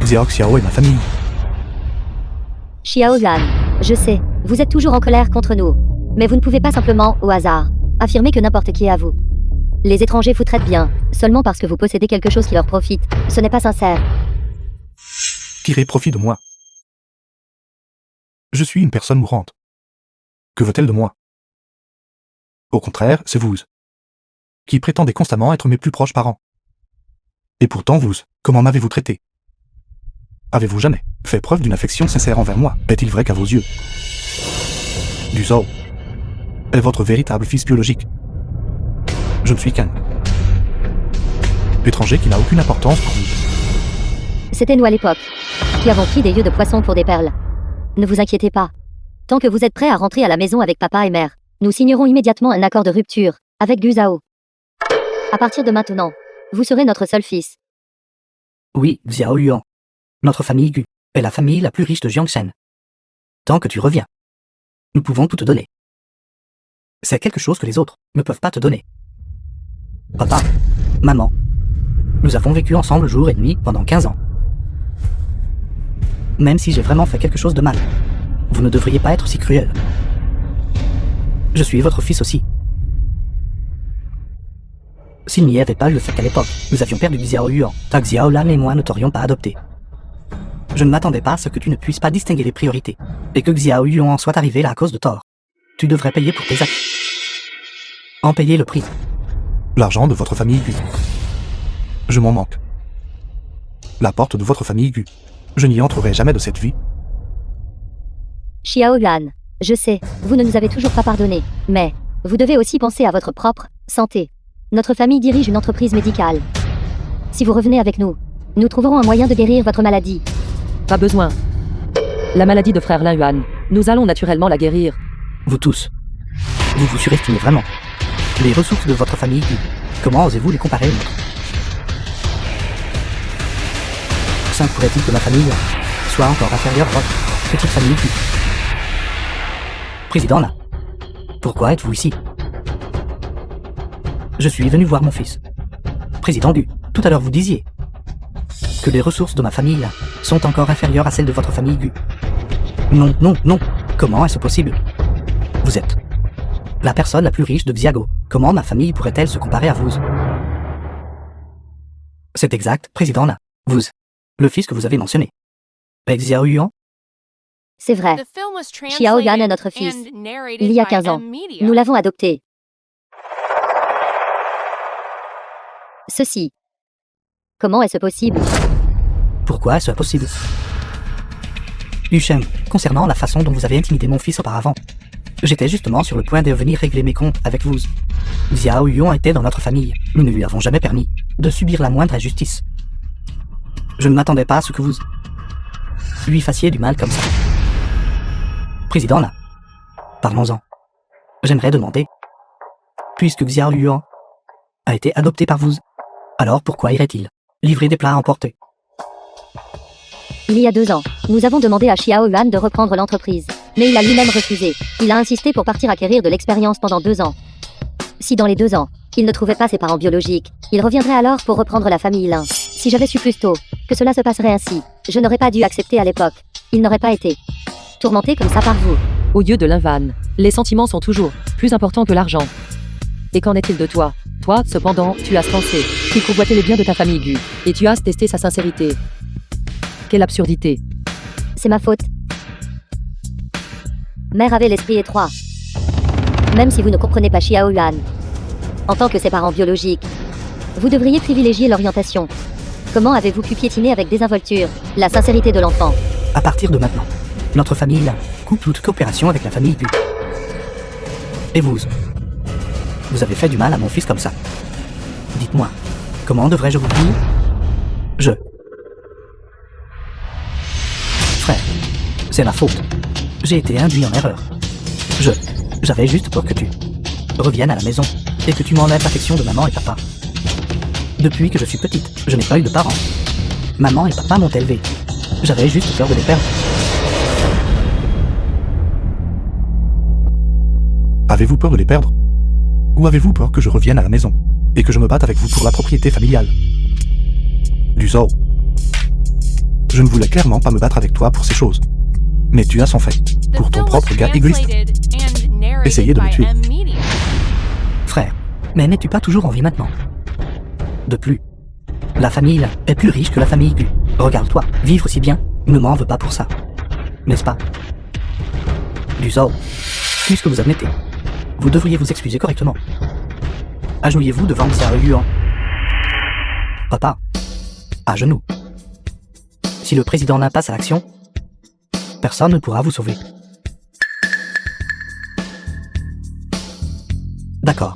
Xiao Xiao est ma famille. Xiao Yuan, je sais, vous êtes toujours en colère contre nous. Mais vous ne pouvez pas simplement, au hasard, affirmer que n'importe qui est à vous. Les étrangers vous traitent bien, seulement parce que vous possédez quelque chose qui leur profite. Ce n'est pas sincère. Tirez profit de moi. Je suis une personne mourante. Que veut-elle de moi? Au contraire, c'est vous qui prétendez constamment être mes plus proches parents. Et pourtant vous, comment m'avez-vous traité? Avez-vous jamais fait preuve d'une affection sincère envers moi? Est-il vrai qu'à vos yeux, Liu Zhao est votre véritable fils biologique? Je ne suis qu'un étranger qui n'a aucune importance pour vous. C'était nous à l'époque, qui avons pris des yeux de poisson pour des perles. Ne vous inquiétez pas. Tant que vous êtes prêts à rentrer à la maison avec papa et mère, nous signerons immédiatement un accord de rupture avec Guzao. À partir de maintenant, vous serez notre seul fils. Oui, Xiao Yuan. Notre famille Gu est la famille la plus riche de Jiangshen. Tant que tu reviens, nous pouvons tout te donner. C'est quelque chose que les autres ne peuvent pas te donner. Papa, maman, nous avons vécu ensemble jour et nuit pendant 15 ans. Même si j'ai vraiment fait quelque chose de mal, vous ne devriez pas être si cruel. Je suis votre fils aussi. S'il n'y avait pas eu le fait qu'à l'époque, nous avions perdu Xiao Yuan, ta Xiao Lan et moi ne t'aurions pas adopté. Je ne m'attendais pas à ce que tu ne puisses pas distinguer les priorités, et que Xiao Yuan en soit arrivé là à cause de tort. Tu devrais payer pour tes actes. En payer le prix. L'argent de votre famille Gu. Je m'en manque. La porte de votre famille Gu. Je n'y entrerai jamais de cette vie. Xiao Yuan, je sais, vous ne nous avez toujours pas pardonné, mais vous devez aussi penser à votre propre santé. Notre famille dirige une entreprise médicale. Si vous revenez avec nous, nous trouverons un moyen de guérir votre maladie. Pas besoin. La maladie de frère Lin Yuan, nous allons naturellement la guérir. Vous tous. Vous vous surestimez vraiment. Les ressources de votre famille Gu. Comment osez-vous les comparer aux nôtres? Ça pourrait-il que ma famille soit encore inférieure à votre petite famille Gu? Président là, pourquoi êtes-vous ici? Je suis venu voir mon fils. Président Gu, tout à l'heure vous disiez que les ressources de ma famille sont encore inférieures à celles de votre famille Gu. Non, non, non. Comment est-ce possible? Vous êtes la personne la plus riche de Xiago. Comment ma famille pourrait-elle se comparer à vous? C'est exact, président là. Vous, le fils que vous avez mentionné. Avec Xiao Yuan? C'est vrai. Xiao Yuan est notre fils. Il y a 15 ans, nous l'avons adopté. Ceci. Comment est-ce possible? Pourquoi est-ce possible? Yu Shen, concernant la façon dont vous avez intimidé mon fils auparavant, j'étais justement sur le point de venir régler mes comptes avec vous. Xiao Yuan était dans notre famille. Nous ne lui avons jamais permis de subir la moindre injustice. Je ne m'attendais pas à ce que vous lui fassiez du mal comme ça. Président là, parlons-en. J'aimerais demander, puisque Xiao Yuan a été adopté par vous, alors pourquoi irait-il livrer des plats à emporter? Il y a 2 ans, nous avons demandé à Xiao Yuan de reprendre l'entreprise, mais il a lui-même refusé. Il a insisté pour partir acquérir de l'expérience pendant 2 ans. Si dans les 2 ans, il ne trouvait pas ses parents biologiques, il reviendrait alors pour reprendre la famille Lin. Si j'avais su plus tôt que cela se passerait ainsi, je n'aurais pas dû accepter à l'époque. Il n'aurait pas été tourmenté comme ça par vous. Aux yeux de Lin Van, les sentiments sont toujours plus importants que l'argent. Et qu'en est-il de toi? Toi, cependant, tu as pensé qu'il convoitait les biens de ta famille Gu, et tu as testé sa sincérité. Quelle absurdité. C'est ma faute. Mère avait l'esprit étroit. Même si vous ne comprenez pas Xiao Yuan, en tant que ses parents biologiques, vous devriez privilégier l'orientation. Comment avez-vous pu piétiner avec désinvolture la sincérité de l'enfant? À partir de maintenant, notre famille coupe toute coopération avec la famille Gu. Et vous avez fait du mal à mon fils comme ça. Dites-moi, comment devrais-je vous dire? Frère, c'est ma faute. J'ai été induit en erreur. J'avais juste peur que tu reviennes à la maison et que tu m'enlèves l'affection de maman et papa. Depuis que je suis petite, je n'ai pas eu de parents. Maman et papa m'ont élevé. J'avais juste peur de les perdre. Avez-vous peur de les perdre? Ou avez-vous peur que je revienne à la maison et que je me batte avec vous pour la propriété familiale? Du Zhou. Je ne voulais clairement pas me battre avec toi pour ces choses. Mais tu as son fait. Pour ton propre gars égoïste. Essayez de me tuer. Frère, mais n'es-tu pas toujours en vie maintenant? De plus, la famille est plus riche que la famille Gu. Regarde-toi, vivre si bien, ne m'en veux pas pour ça. N'est-ce pas? Du Zhou, puisque vous admettez, vous devriez vous excuser correctement. Agenouillez-vous devant Xiao Yuan. Papa, à genoux. Si le président n'a pas à l'action, personne ne pourra vous sauver. D'accord.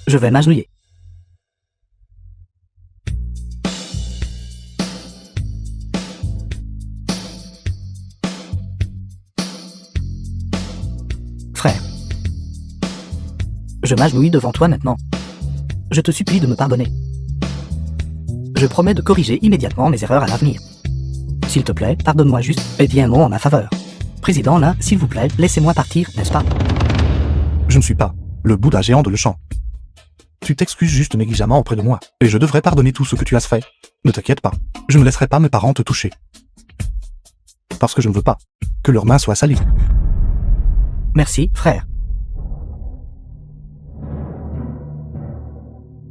Je vais m'agenouiller. Frère, je m'agenouille devant toi maintenant. Je te supplie de me pardonner. Je promets de corriger immédiatement mes erreurs à l'avenir. S'il te plaît, pardonne-moi juste et dis un mot en ma faveur. Président, là, s'il vous plaît, laissez-moi partir, n'est-ce pas? Je ne suis pas le Bouddha géant de le champ. Tu t'excuses juste négligemment auprès de moi, et je devrais pardonner tout ce que tu as fait. Ne t'inquiète pas, je ne laisserai pas mes parents te toucher. Parce que je ne veux pas que leurs mains soient salies. Merci, frère.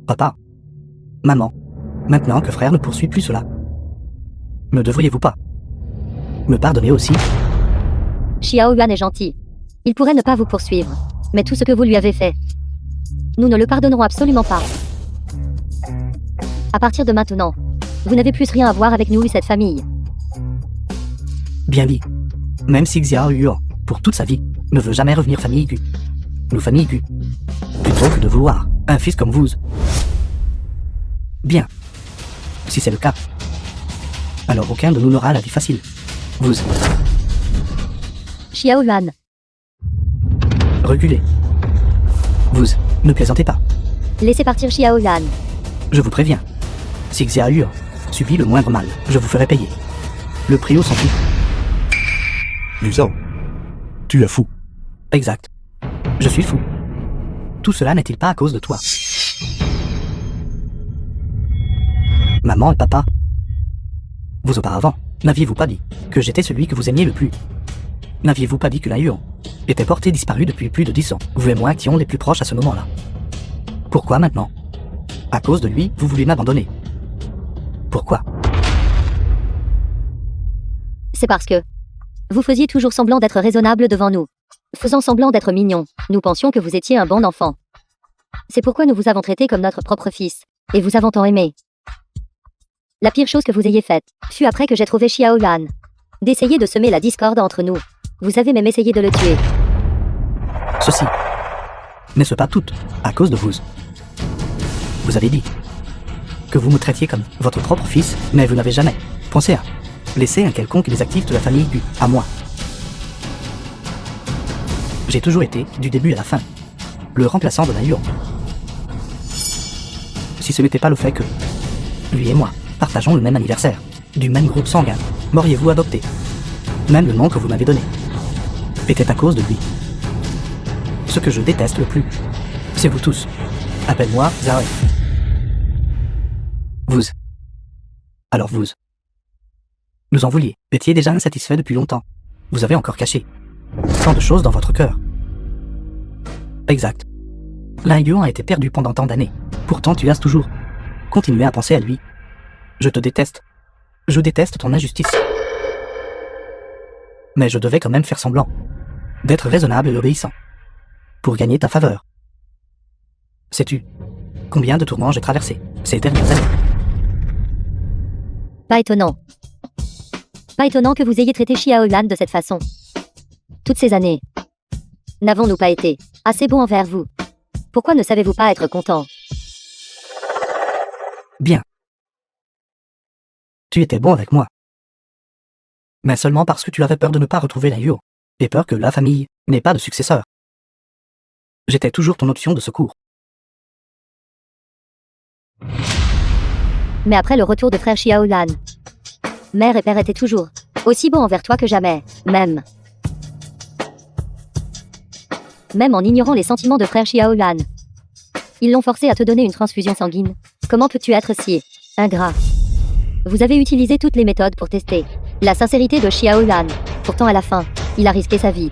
Papa. Maman. Maintenant que frère ne poursuit plus cela, ne devriez-vous pas me pardonner aussi? Xiao Yuan est gentil. Il pourrait ne pas vous poursuivre. Mais tout ce que vous lui avez fait, nous ne le pardonnerons absolument pas. À partir de maintenant, vous n'avez plus rien à voir avec nous et cette famille. Bien dit. Même si Xiao Yuan, pour toute sa vie, ne veut jamais revenir famille Gu. Nous famille Gu. Plutôt que de vouloir un fils comme vous. Bien. Si c'est le cas, alors aucun de nous n'aura la vie facile. Vous. Xiao Yuan. Reculez. Vous, ne plaisantez pas. Laissez partir Xiao Yuan. Je vous préviens. Si Xiao Yuan subit le moindre mal, je vous ferai payer le prix au centime. Liu Zhao, tu es fou. Exact. Je suis fou. Tout cela n'est-il pas à cause de toi? Maman et papa, vous auparavant, n'aviez-vous pas dit que j'étais celui que vous aimiez le plus? N'aviez-vous pas dit que la Yuan était portée disparue depuis plus de 10 ans, vous et moi étions les plus proches à ce moment-là? Pourquoi maintenant? À cause de lui, vous voulez m'abandonner. Pourquoi? C'est parce que vous faisiez toujours semblant d'être raisonnable devant nous. Faisant semblant d'être mignon, nous pensions que vous étiez un bon enfant. C'est pourquoi nous vous avons traité comme notre propre fils, et vous avons tant aimé. La pire chose que vous ayez faite fut après que j'ai trouvé Xiao Yuan, d'essayer de semer la discorde entre nous. Vous avez même essayé de le tuer. Ceci n'est-ce pas tout à cause de vous? Vous avez dit que vous me traitiez comme votre propre fils, mais vous n'avez jamais pensé à laisser un quelconque des actifs de la famille Gu à moi. J'ai toujours été, du début à la fin, le remplaçant de la Yuan. Si ce n'était pas le fait que lui et moi partageons le même anniversaire, du même groupe sanguin, m'auriez-vous adopté? Même le nom que vous m'avez donné était à cause de lui. Ce que je déteste le plus, c'est vous tous. Appelle-moi Zhao. Vous. Alors vous. Nous en vouliez, étiez déjà insatisfait depuis longtemps. Vous avez encore caché tant de choses dans votre cœur. Exact. La Yuan a été perdue pendant tant d'années. Pourtant tu as toujours continué à penser à lui. Je te déteste. Je déteste ton injustice. Mais je devais quand même faire semblant d'être raisonnable et obéissant pour gagner ta faveur. Sais-tu combien de tourments j'ai traversés ces dernières années? Pas étonnant. Pas étonnant que vous ayez traité Xiao Yuan de cette façon. Toutes ces années, n'avons-nous pas été assez bons envers vous? Pourquoi ne savez-vous pas être content? Bien. Tu étais bon avec moi. Mais seulement parce que tu avais peur de ne pas retrouver la Yuan, et peur que la famille n'ait pas de successeur. J'étais toujours ton option de secours. Mais après le retour de frère Xiao Yuan, mère et père étaient toujours aussi bons envers toi que jamais, même en ignorant les sentiments de frère Xiao Yuan. Ils l'ont forcé à te donner une transfusion sanguine. Comment peux-tu être si ingrat? Vous avez utilisé toutes les méthodes pour tester la sincérité de Xiao Yuan. Pourtant à la fin, il a risqué sa vie,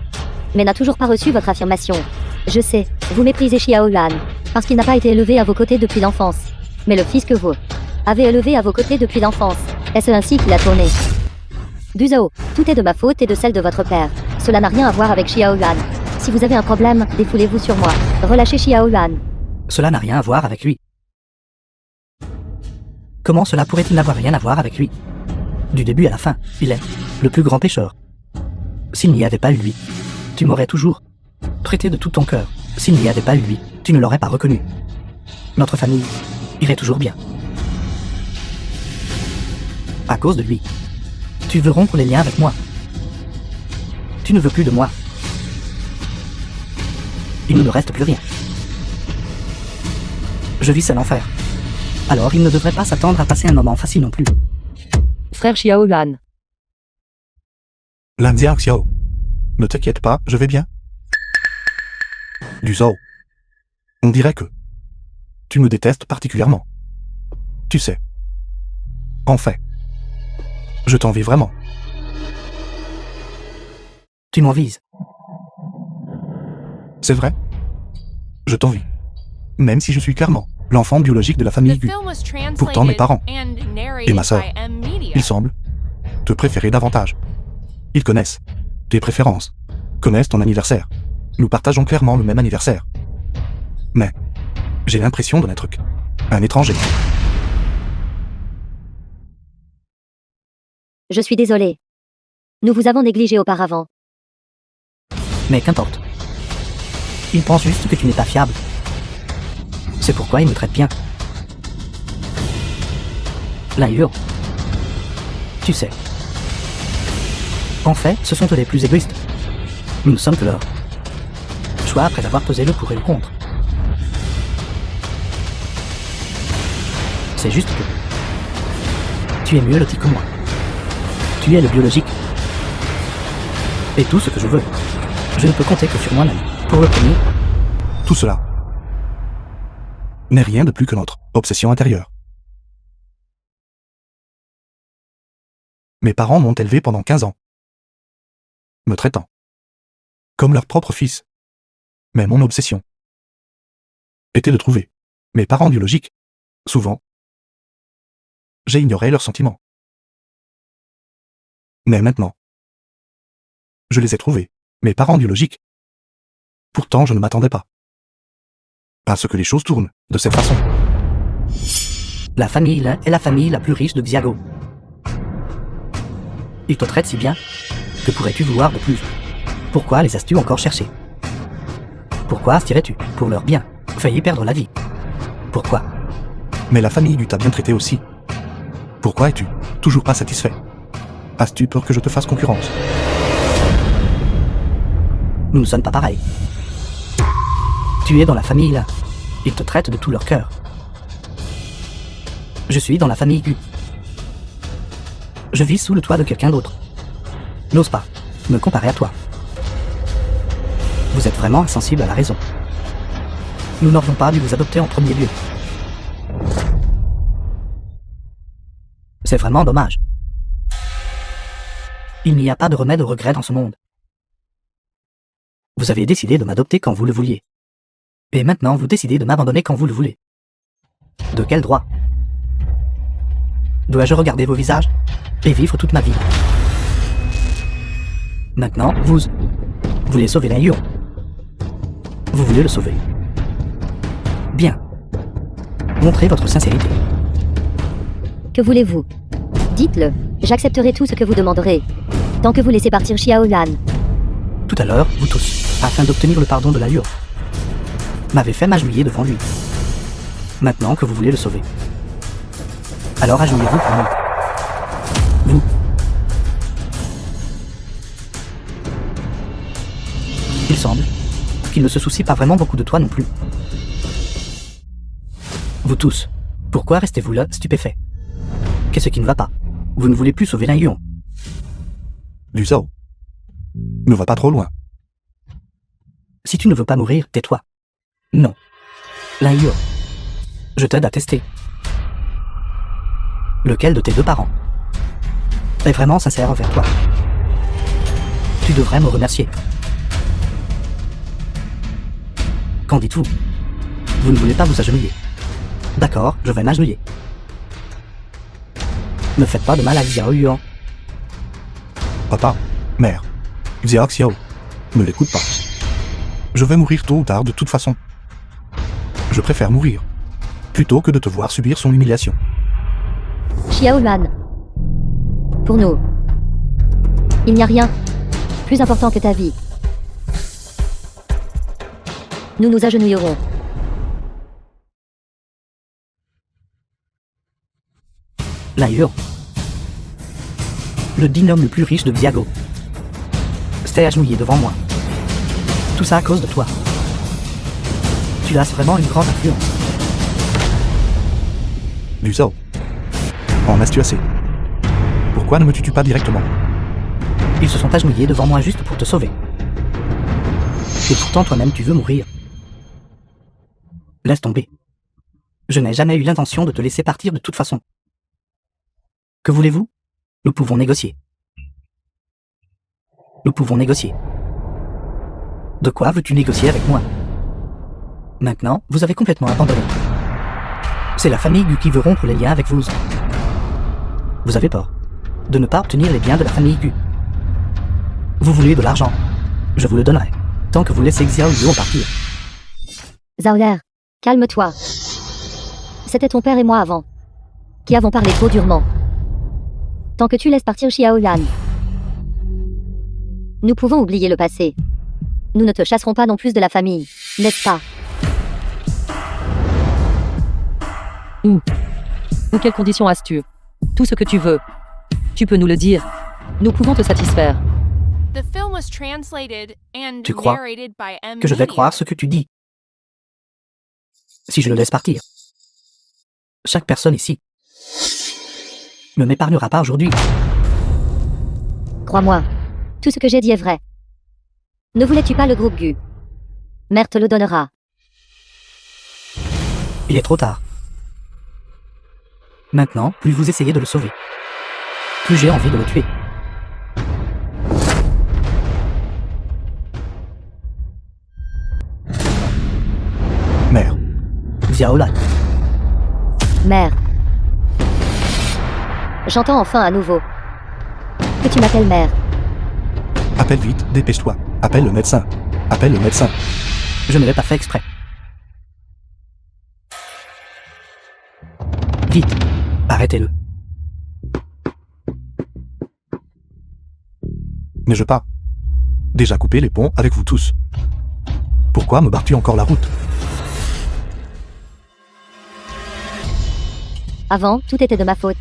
mais n'a toujours pas reçu votre affirmation. Je sais, vous méprisez Xiao Yuan, parce qu'il n'a pas été élevé à vos côtés depuis l'enfance. Mais le fils que vous avez élevé à vos côtés depuis l'enfance, est-ce ainsi qu'il a tourné? Du Zhao, tout est de ma faute et de celle de votre père. Cela n'a rien à voir avec Xiao Yuan. Si vous avez un problème, défoulez-vous sur moi. Relâchez Xiao Yuan. Cela n'a rien à voir avec lui. Comment cela pourrait-il n'avoir rien à voir avec lui? Du début à la fin, il est le plus grand pécheur. S'il n'y avait pas eu lui, tu m'aurais toujours prêté de tout ton cœur. S'il n'y avait pas eu lui, tu ne l'aurais pas reconnu. Notre famille irait toujours bien. À cause de lui, tu veux rompre les liens avec moi. Tu ne veux plus de moi. Il ne me reste plus rien. Je vis seul l'enfer. Alors il ne devrait pas s'attendre à passer un moment facile non plus. Frère Xiao Yuan. Lan Xiao, ne t'inquiète pas, je vais bien. Liu Zhao, on dirait que tu me détestes particulièrement. Tu sais. En fait, je t'envie vraiment. Tu m'envies. C'est vrai? Je t'envie. Même si je suis clairement l'enfant biologique de la famille The Gu. film was Pourtant, mes translated parents and et narrated ma sœur, by M Media. ils semblent te préférer davantage. Ils connaissent tes préférences, connaissent ton anniversaire. Nous partageons clairement le même anniversaire. Mais j'ai l'impression de n'être qu'un étranger. Je suis désolé. Nous vous avons négligé auparavant. Mais qu'importe. Ils pensent juste que tu n'es pas fiable. C'est pourquoi ils me traitent bien. L'ailleurs. Tu sais. En fait, ce sont eux les plus égoïstes. Nous ne sommes que leurs choix après avoir pesé le pour et le contre. C'est juste que tu es mieux loti que moi. Tu es le biologique. Et tout ce que je veux, je ne peux compter que sur moi-même pour l'obtenir. Tout cela n'est rien de plus que notre obsession intérieure. Mes parents m'ont élevé pendant 15 ans, me traitant comme leur propre fils. Mais mon obsession était de trouver mes parents biologiques. Souvent, j'ai ignoré leurs sentiments. Mais maintenant, je les ai trouvés, mes parents biologiques. Pourtant, je ne m'attendais pas à ce que les choses tournent de cette façon. La famille là est la famille la plus riche de Xiago. Ils te traitent si bien. Que pourrais-tu vouloir de plus? Pourquoi les as-tu encore cherchés? Pourquoi astirais-tu, pour leur bien, failli perdre la vie? Pourquoi? Mais la famille du t'a bien traité aussi. Pourquoi es-tu toujours pas satisfait? As-tu peur que je te fasse concurrence? Nous ne sommes pas pareils. Tu es dans la famille là. Ils te traitent de tout leur cœur. Je suis dans la famille Gu. Je vis sous le toit de quelqu'un d'autre. N'ose pas me comparer à toi. Vous êtes vraiment insensible à la raison. Nous n'aurions pas dû vous adopter en premier lieu. C'est vraiment dommage. Il n'y a pas de remède au regret dans ce monde. Vous avez décidé de m'adopter quand vous le vouliez. Et maintenant vous décidez de m'abandonner quand vous le voulez. De quel droit? Dois-je regarder vos visages et vivre toute ma vie? Maintenant, vous voulez sauver l'Aïur. Vous voulez le sauver. Bien. Montrez votre sincérité. Que voulez-vous? Dites-le. J'accepterai tout ce que vous demanderez. Tant que vous laissez partir Xiaolan. Tout à l'heure, vous tous, afin d'obtenir le pardon de l'Aïur, m'avez fait m'agenouiller devant lui. Maintenant que vous voulez le sauver. Alors agenouillez-vous pour moi. Vous. Il semble qu'il ne se soucie pas vraiment beaucoup de toi non plus. Vous tous, pourquoi restez-vous là, stupéfaits? Qu'est-ce qui ne va pas? Vous ne voulez plus sauver l'Aïur. Liu Zhao, ne va pas trop loin. Si tu ne veux pas mourir, tais-toi. Non. L'Aïur, je t'aide à tester. Lequel de tes deux parents est vraiment sincère envers toi? Tu devrais me remercier. Qu'en dites-vous? Vous ne voulez pas vous agenouiller. D'accord, je vais m'agenouiller. Ne faites pas de mal à Xiao Yuan. Papa, mère, Xiao Xiao, ne l'écoute pas. Je vais mourir tôt ou tard de toute façon. Je préfère mourir, plutôt que de te voir subir son humiliation. Xiaolan. Pour nous, il n'y a rien plus important que ta vie. Nous nous agenouillerons. L'Aïur, le digne homme le plus riche de Xiago, s'est agenouillé devant moi. Tout ça à cause de toi. Tu as vraiment une grande influence. Liu Zhao, en as-tu assez? Pourquoi ne me tues-tu pas directement? Ils se sont agenouillés devant moi juste pour te sauver. Et pourtant toi-même tu veux mourir. Laisse tomber. Je n'ai jamais eu l'intention de te laisser partir de toute façon. Que voulez-vous? Nous pouvons négocier. Nous pouvons négocier. De quoi veux-tu négocier avec moi? Maintenant, vous avez complètement abandonné. C'est la famille Gu qui veut rompre les liens avec vous. Vous avez tort de ne pas obtenir les biens de la famille Gu. Vous voulez de l'argent. Je vous le donnerai, tant que vous laissez Xiao Yu en partir. Zaoler, calme-toi. C'était ton père et moi avant, qui avons parlé trop durement. Tant que tu laisses partir Xiao Yan, nous pouvons oublier le passé. Nous ne te chasserons pas non plus de la famille, n'est-ce pas? Ou quelles conditions as-tu? Tout ce que tu veux. Tu peux nous le dire. Nous pouvons te satisfaire. The film was translated and Tu crois narrated by M. Que je vais Media. croire ce que tu dis si je le laisse partir? Chaque personne ici ne m'épargnera pas aujourd'hui. Crois-moi, tout ce que j'ai dit est vrai. Ne voulais-tu pas le groupe Gu? Mère te le donnera. Il est trop tard. Maintenant, plus vous essayez de le sauver, plus j'ai envie de le tuer. Mère, Xiaolan, Mère. J'entends enfin à nouveau que tu m'appelles mère. appelle vite, dépêche-toi. Appelle le médecin. Appelle le médecin. je ne l'ai pas fait exprès. Vite, arrêtez-le. Mais je pars. Déjà coupé les ponts avec vous tous. Pourquoi me barres-tu encore la route? Avant, tout était de ma faute.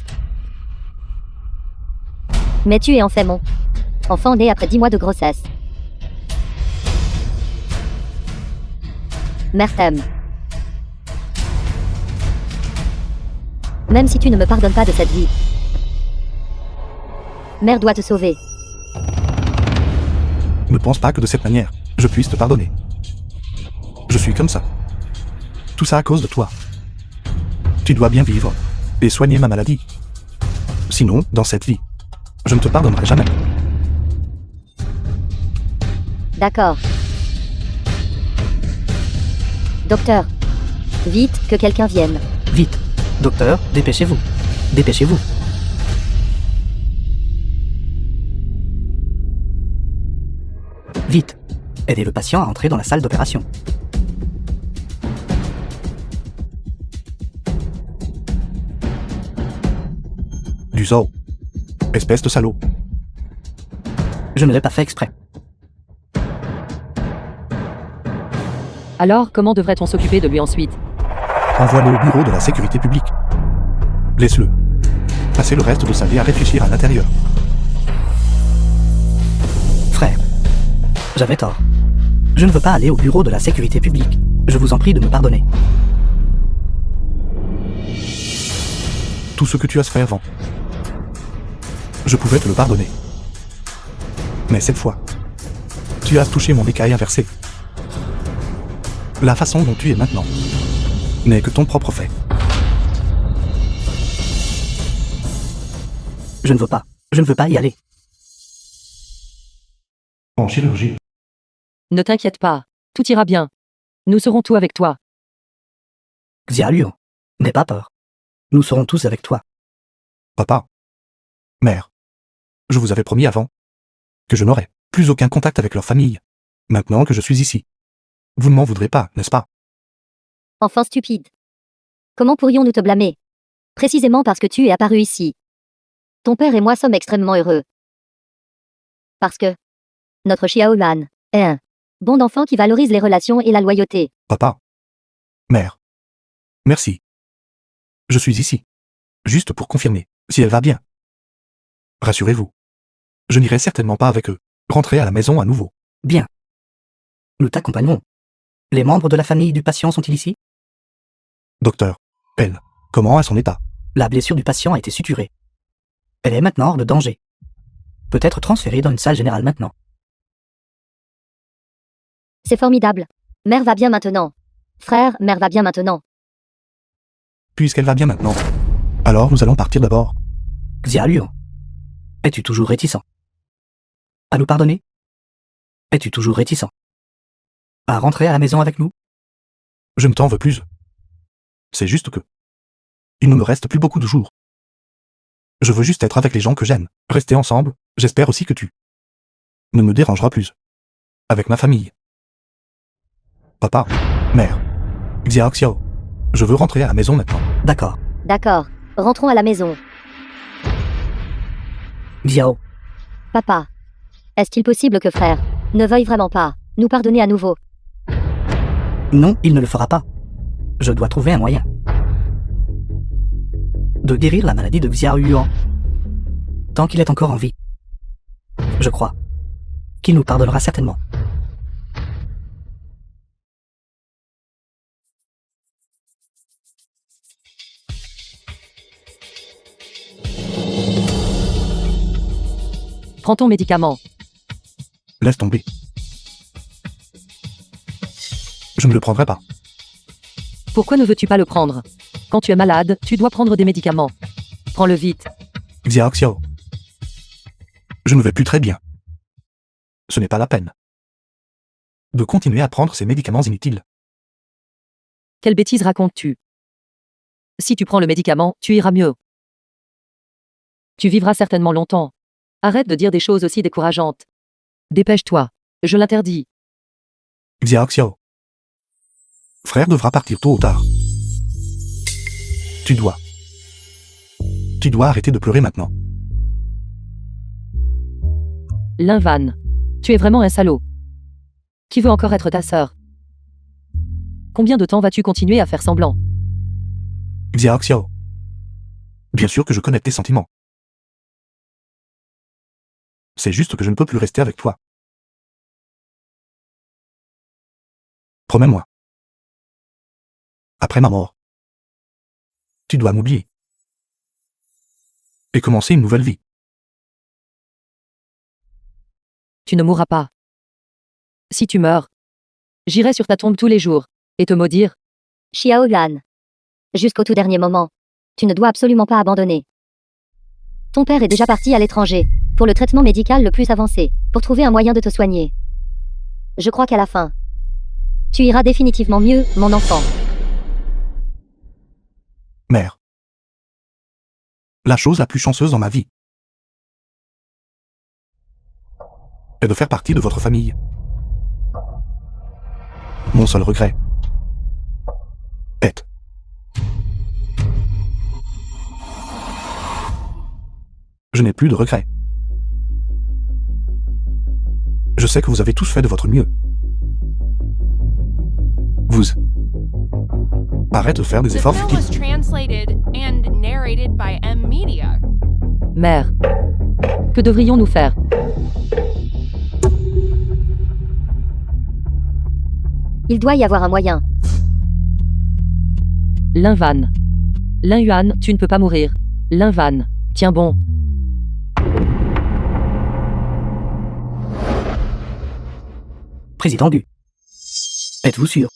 Mais tu es en fait mon enfant né après 10 mois de grossesse. Mère t'aime. Même si tu ne me pardonnes pas de cette vie, Mère doit te sauver. Ne pense pas que de cette manière, je puisse te pardonner. Je suis comme ça. Tout ça à cause de toi. Tu dois bien vivre et soigner ma maladie. Sinon, dans cette vie, je ne te pardonnerai jamais. D'accord. Docteur, vite, que quelqu'un vienne. Vite, docteur, dépêchez-vous. Dépêchez-vous. Vite, aidez le patient à entrer dans la salle d'opération. Du zoo. Espèce de salaud. Je ne l'ai pas fait exprès. Alors, comment devrait-on s'occuper de lui ensuite? Envoie-le au bureau de la sécurité publique. Laisse-le. Passer le reste de sa vie à réfléchir à l'intérieur. Frère, j'avais tort. Je ne veux pas aller au bureau de la sécurité publique. Je vous en prie de me pardonner. Tout ce que tu as fait avant. Je pouvais te le pardonner. Mais cette fois, tu as touché mon écaille inversée. La façon dont tu es maintenant n'est que ton propre fait. Je ne veux pas. Je ne veux pas y aller. En chirurgie, Ne t'inquiète pas. Tout ira bien. Nous serons tout avec toi. Xiaoliu, n'aie pas peur. Nous serons tous avec toi. papa, mère, je vous avais promis avant que je n'aurais plus aucun contact avec leur famille. Maintenant que je suis ici, vous ne m'en voudrez pas, n'est-ce pas? Enfant stupide. Comment pourrions-nous te blâmer? Précisément parce que tu es apparu ici. Ton père et moi sommes extrêmement heureux. Parce que notre Xiaolan est un bon enfant qui valorise les relations et la loyauté. Papa, mère, merci. Je suis ici, juste pour confirmer si elle va bien. Rassurez-vous, je n'irai certainement pas avec eux. Rentrez à la maison à nouveau. Bien. Nous t'accompagnerons. Les membres de la famille du patient sont-ils ici? Docteur, elle, comment est son état? La blessure du patient a été suturée. Elle est maintenant hors de danger. Peut être transférée dans une salle générale maintenant. C'est formidable. Mère va bien maintenant. Frère, mère va bien maintenant. Puisqu'elle va bien maintenant, alors nous allons partir d'abord. Xiaoliu, es-tu toujours réticent à nous pardonner? Es-tu toujours réticent à rentrer à la maison avec nous? Je ne t'en veux plus. C'est juste que... il ne me reste plus beaucoup de jours. Je veux juste être avec les gens que j'aime. Rester ensemble, j'espère aussi que tu... ne me dérangeras plus. Avec ma famille. Papa, mère, Xiaoxiao, je veux rentrer à la maison maintenant. D'accord. D'accord. Rentrons à la maison. Xiao, Papa. Est-il possible que frère ne veuille vraiment pas nous pardonner à nouveau? non, il ne le fera pas. Je dois trouver un moyen de guérir la maladie de Xiao Yuan. Tant qu'il est encore en vie. Je crois qu'il nous pardonnera certainement. Prends ton médicament. Laisse tomber. Je ne le prendrai pas. Pourquoi ne veux-tu pas le prendre? Quand tu es malade, tu dois prendre des médicaments. Prends-le vite. Xiaoxiao. Je ne vais plus très bien. Ce n'est pas la peine de continuer à prendre ces médicaments inutiles. Quelle bêtise racontes-tu? Si tu prends le médicament, tu iras mieux. Tu vivras certainement longtemps. Arrête de dire des choses aussi décourageantes. Dépêche-toi. Je l'interdis. Xiaoxiao. Frère devra partir tôt ou tard. Tu dois arrêter de pleurer maintenant. Linvan. Tu es vraiment un salaud. Qui veut encore être ta sœur? Combien de temps vas-tu continuer à faire semblant? Xiaoxiao. Bien sûr que je connais tes sentiments. C'est juste que je ne peux plus rester avec toi. Promets-moi. Après ma mort, tu dois m'oublier. Et commencer une nouvelle vie. Tu ne mourras pas. Si tu meurs, j'irai sur ta tombe tous les jours, et te maudire. Xiao Yuan. Jusqu'au tout dernier moment. Tu ne dois absolument pas abandonner. Ton père est déjà parti à l'étranger, pour le traitement médical le plus avancé, pour trouver un moyen de te soigner. Je crois qu'à la fin, tu iras définitivement mieux, mon enfant. Mère. La chose la plus chanceuse dans ma vie est de faire partie de votre famille. Mon seul regret est je n'ai plus de regrets. Je sais que vous avez tous fait de votre mieux. Vous arrête de faire des The efforts film futiles. was translated and narrated by M Media. Mère. Que devrions-nous faire? Il doit y avoir un moyen. Linvan. Lin Yuan, tu ne peux pas mourir. Linvan. Tiens bon. Président Gu. Êtes-vous sûr?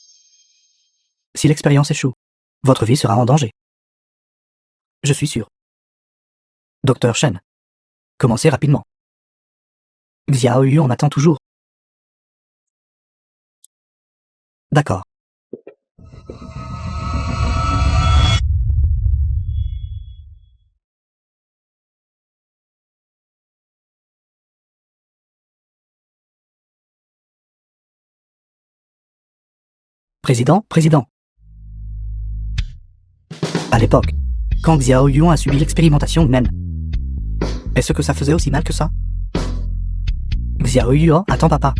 Si l'expérience échoue, votre vie sera en danger. Je suis sûr. Docteur Shen. Commencez rapidement. Xiao Yu en attend toujours. D'accord. Président. À l'époque, quand Xiao Yuan a subi l'expérimentation humaine, est-ce que ça faisait aussi mal que ça? Xiao Yuan attend papa.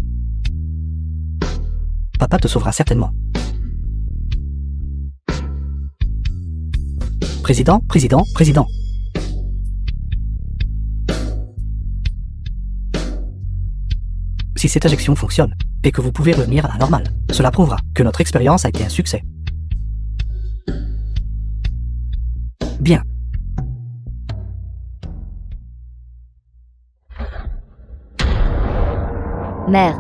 Papa te sauvera certainement. Président. Si cette injection fonctionne, et que vous pouvez revenir à la normale, cela prouvera que notre expérience a été un succès. Bien. Mère,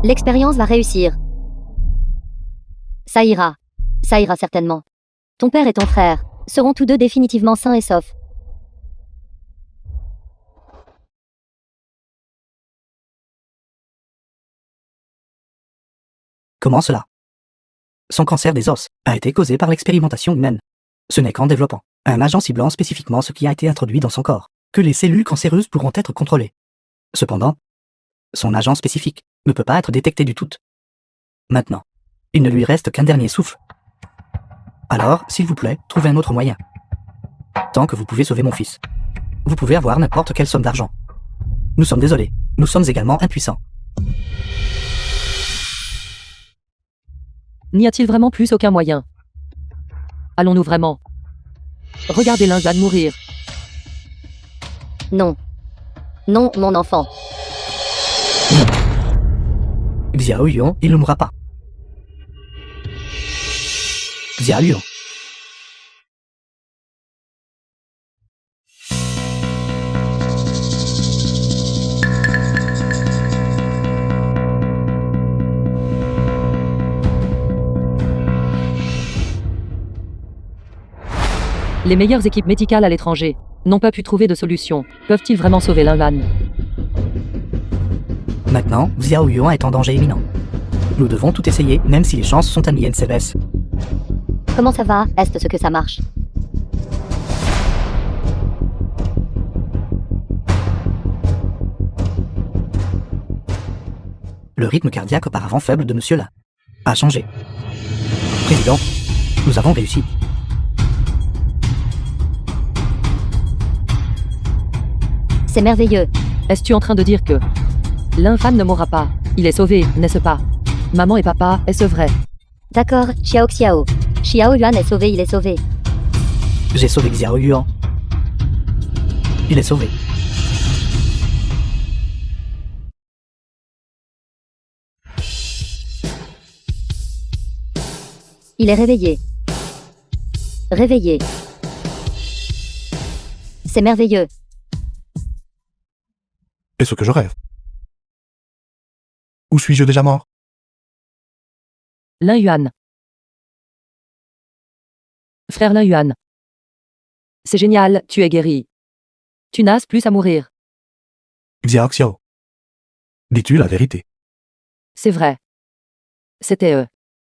l'expérience va réussir. Ça ira certainement. Ton père et ton frère seront tous deux définitivement sains et saufs. Comment cela? Son cancer des os a été causé par l'expérimentation humaine. Ce n'est qu'en développant un agent ciblant spécifiquement ce qui a été introduit dans son corps que les cellules cancéreuses pourront être contrôlées. Cependant, son agent spécifique ne peut pas être détecté du tout. Maintenant, il ne lui reste qu'un dernier souffle. Alors, s'il vous plaît, trouvez un autre moyen. Tant que vous pouvez sauver mon fils, vous pouvez avoir n'importe quelle somme d'argent. Nous sommes désolés, nous sommes également impuissants. N'y a-t-il vraiment plus aucun moyen? Allons-nous vraiment? Regardez Lingan mourir. Non. Non, mon enfant. Xiao Yuan, il ne mourra pas. Xiao Yuan. Les meilleures équipes médicales à l'étranger n'ont pas pu trouver de solution. Peuvent-ils vraiment sauver Lingan? Maintenant, Xiao Yuan est en danger imminent. Nous devons tout essayer, même si les chances sont à NCBS. Comment ça va? Est-ce que ça marche? Le rythme cardiaque auparavant faible de Monsieur là a changé. Président, nous avons réussi. C'est merveilleux. Es-tu en train de dire que l'infâme ne mourra pas? Il est sauvé, n'est-ce pas? Maman et papa, est-ce vrai? D'accord, Xiao Xiao. Xiao Yuan est sauvé, il est sauvé. J'ai sauvé Xiao Yuan. Il est sauvé. Il est réveillé. Réveillé. C'est merveilleux. Est-ce que je rêve? Ou suis-je déjà mort? Lin Yuan. Frère Lin Yuan. C'est génial, tu es guéri. Tu n'as plus à mourir. Xiao Xiao. Dis-tu la vérité? C'est vrai. C'était eux.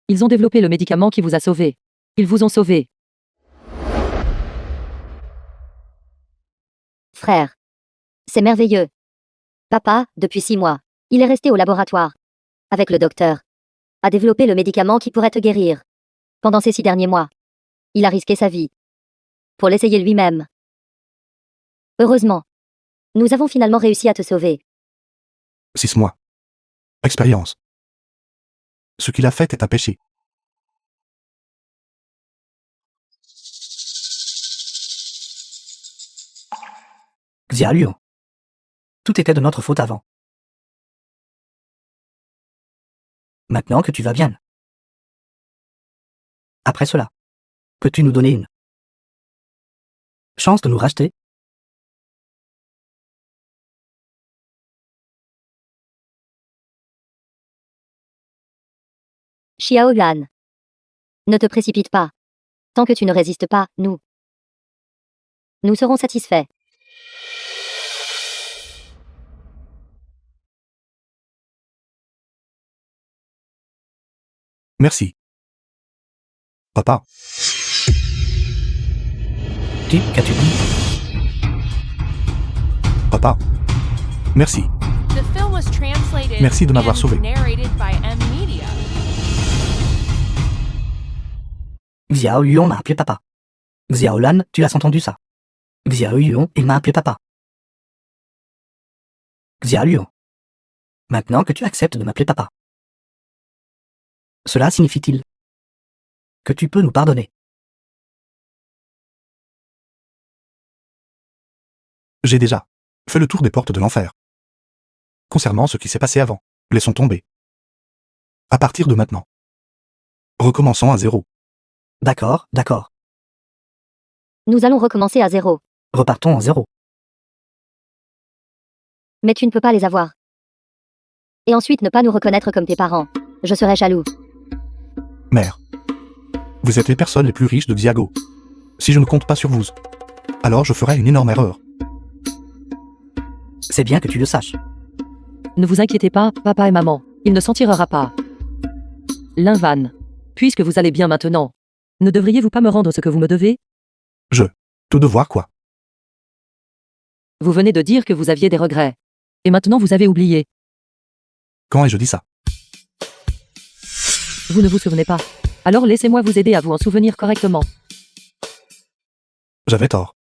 Ils ont développé le médicament qui vous a sauvé. Ils vous ont sauvé. Frère. C'est merveilleux. Papa, depuis 6 mois, il est resté au laboratoire. Avec le docteur. A développé le médicament qui pourrait te guérir. Pendant ces 6 derniers mois. Il a risqué sa vie. Pour l'essayer lui-même. Heureusement. Nous avons finalement réussi à te sauver. 6 mois. Expérience. Ce qu'il a fait est un péché. Xiao Yuan. Tout était de notre faute avant. Maintenant que tu vas bien. Après cela, peux-tu nous donner une chance de nous racheter? Xiao Yuan. Ne te précipite pas. Tant que tu ne résistes pas, nous serons satisfaits. Merci. Papa. Qu'as-tu dit? Papa. Merci. The film was translated Merci de m'avoir and sauvé. narrated by M-Media. Xiao Yuan m'a appelé papa. Xiao Lan, tu as entendu ça? Xiao Yuan, il m'a appelé papa. Xiao Yuan. Maintenant que tu acceptes de m'appeler papa. Cela signifie-t-il que tu peux nous pardonner? J'ai déjà fait le tour des portes de l'enfer. Concernant ce qui s'est passé avant, laissons tomber. À partir de maintenant. Recommençons à 0. D'accord, d'accord. Nous allons recommencer à 0. Repartons en 0. Mais tu ne peux pas les avoir. Et ensuite ne pas nous reconnaître comme tes parents. Je serais jaloux. Mère. Vous êtes les personnes les plus riches de Xiago. Si je ne compte pas sur vous, alors je ferai une énorme erreur. C'est bien que tu le saches. Ne vous inquiétez pas, papa et maman. Il ne s'en tirera pas. Linvan. Puisque vous allez bien maintenant, ne devriez-vous pas me rendre ce que vous me devez? Te devoir quoi? Vous venez de dire que vous aviez des regrets. Et maintenant vous avez oublié. Quand ai-je dit ça? Vous ne vous souvenez pas. Alors laissez-moi vous aider à vous en souvenir correctement. J'avais tort.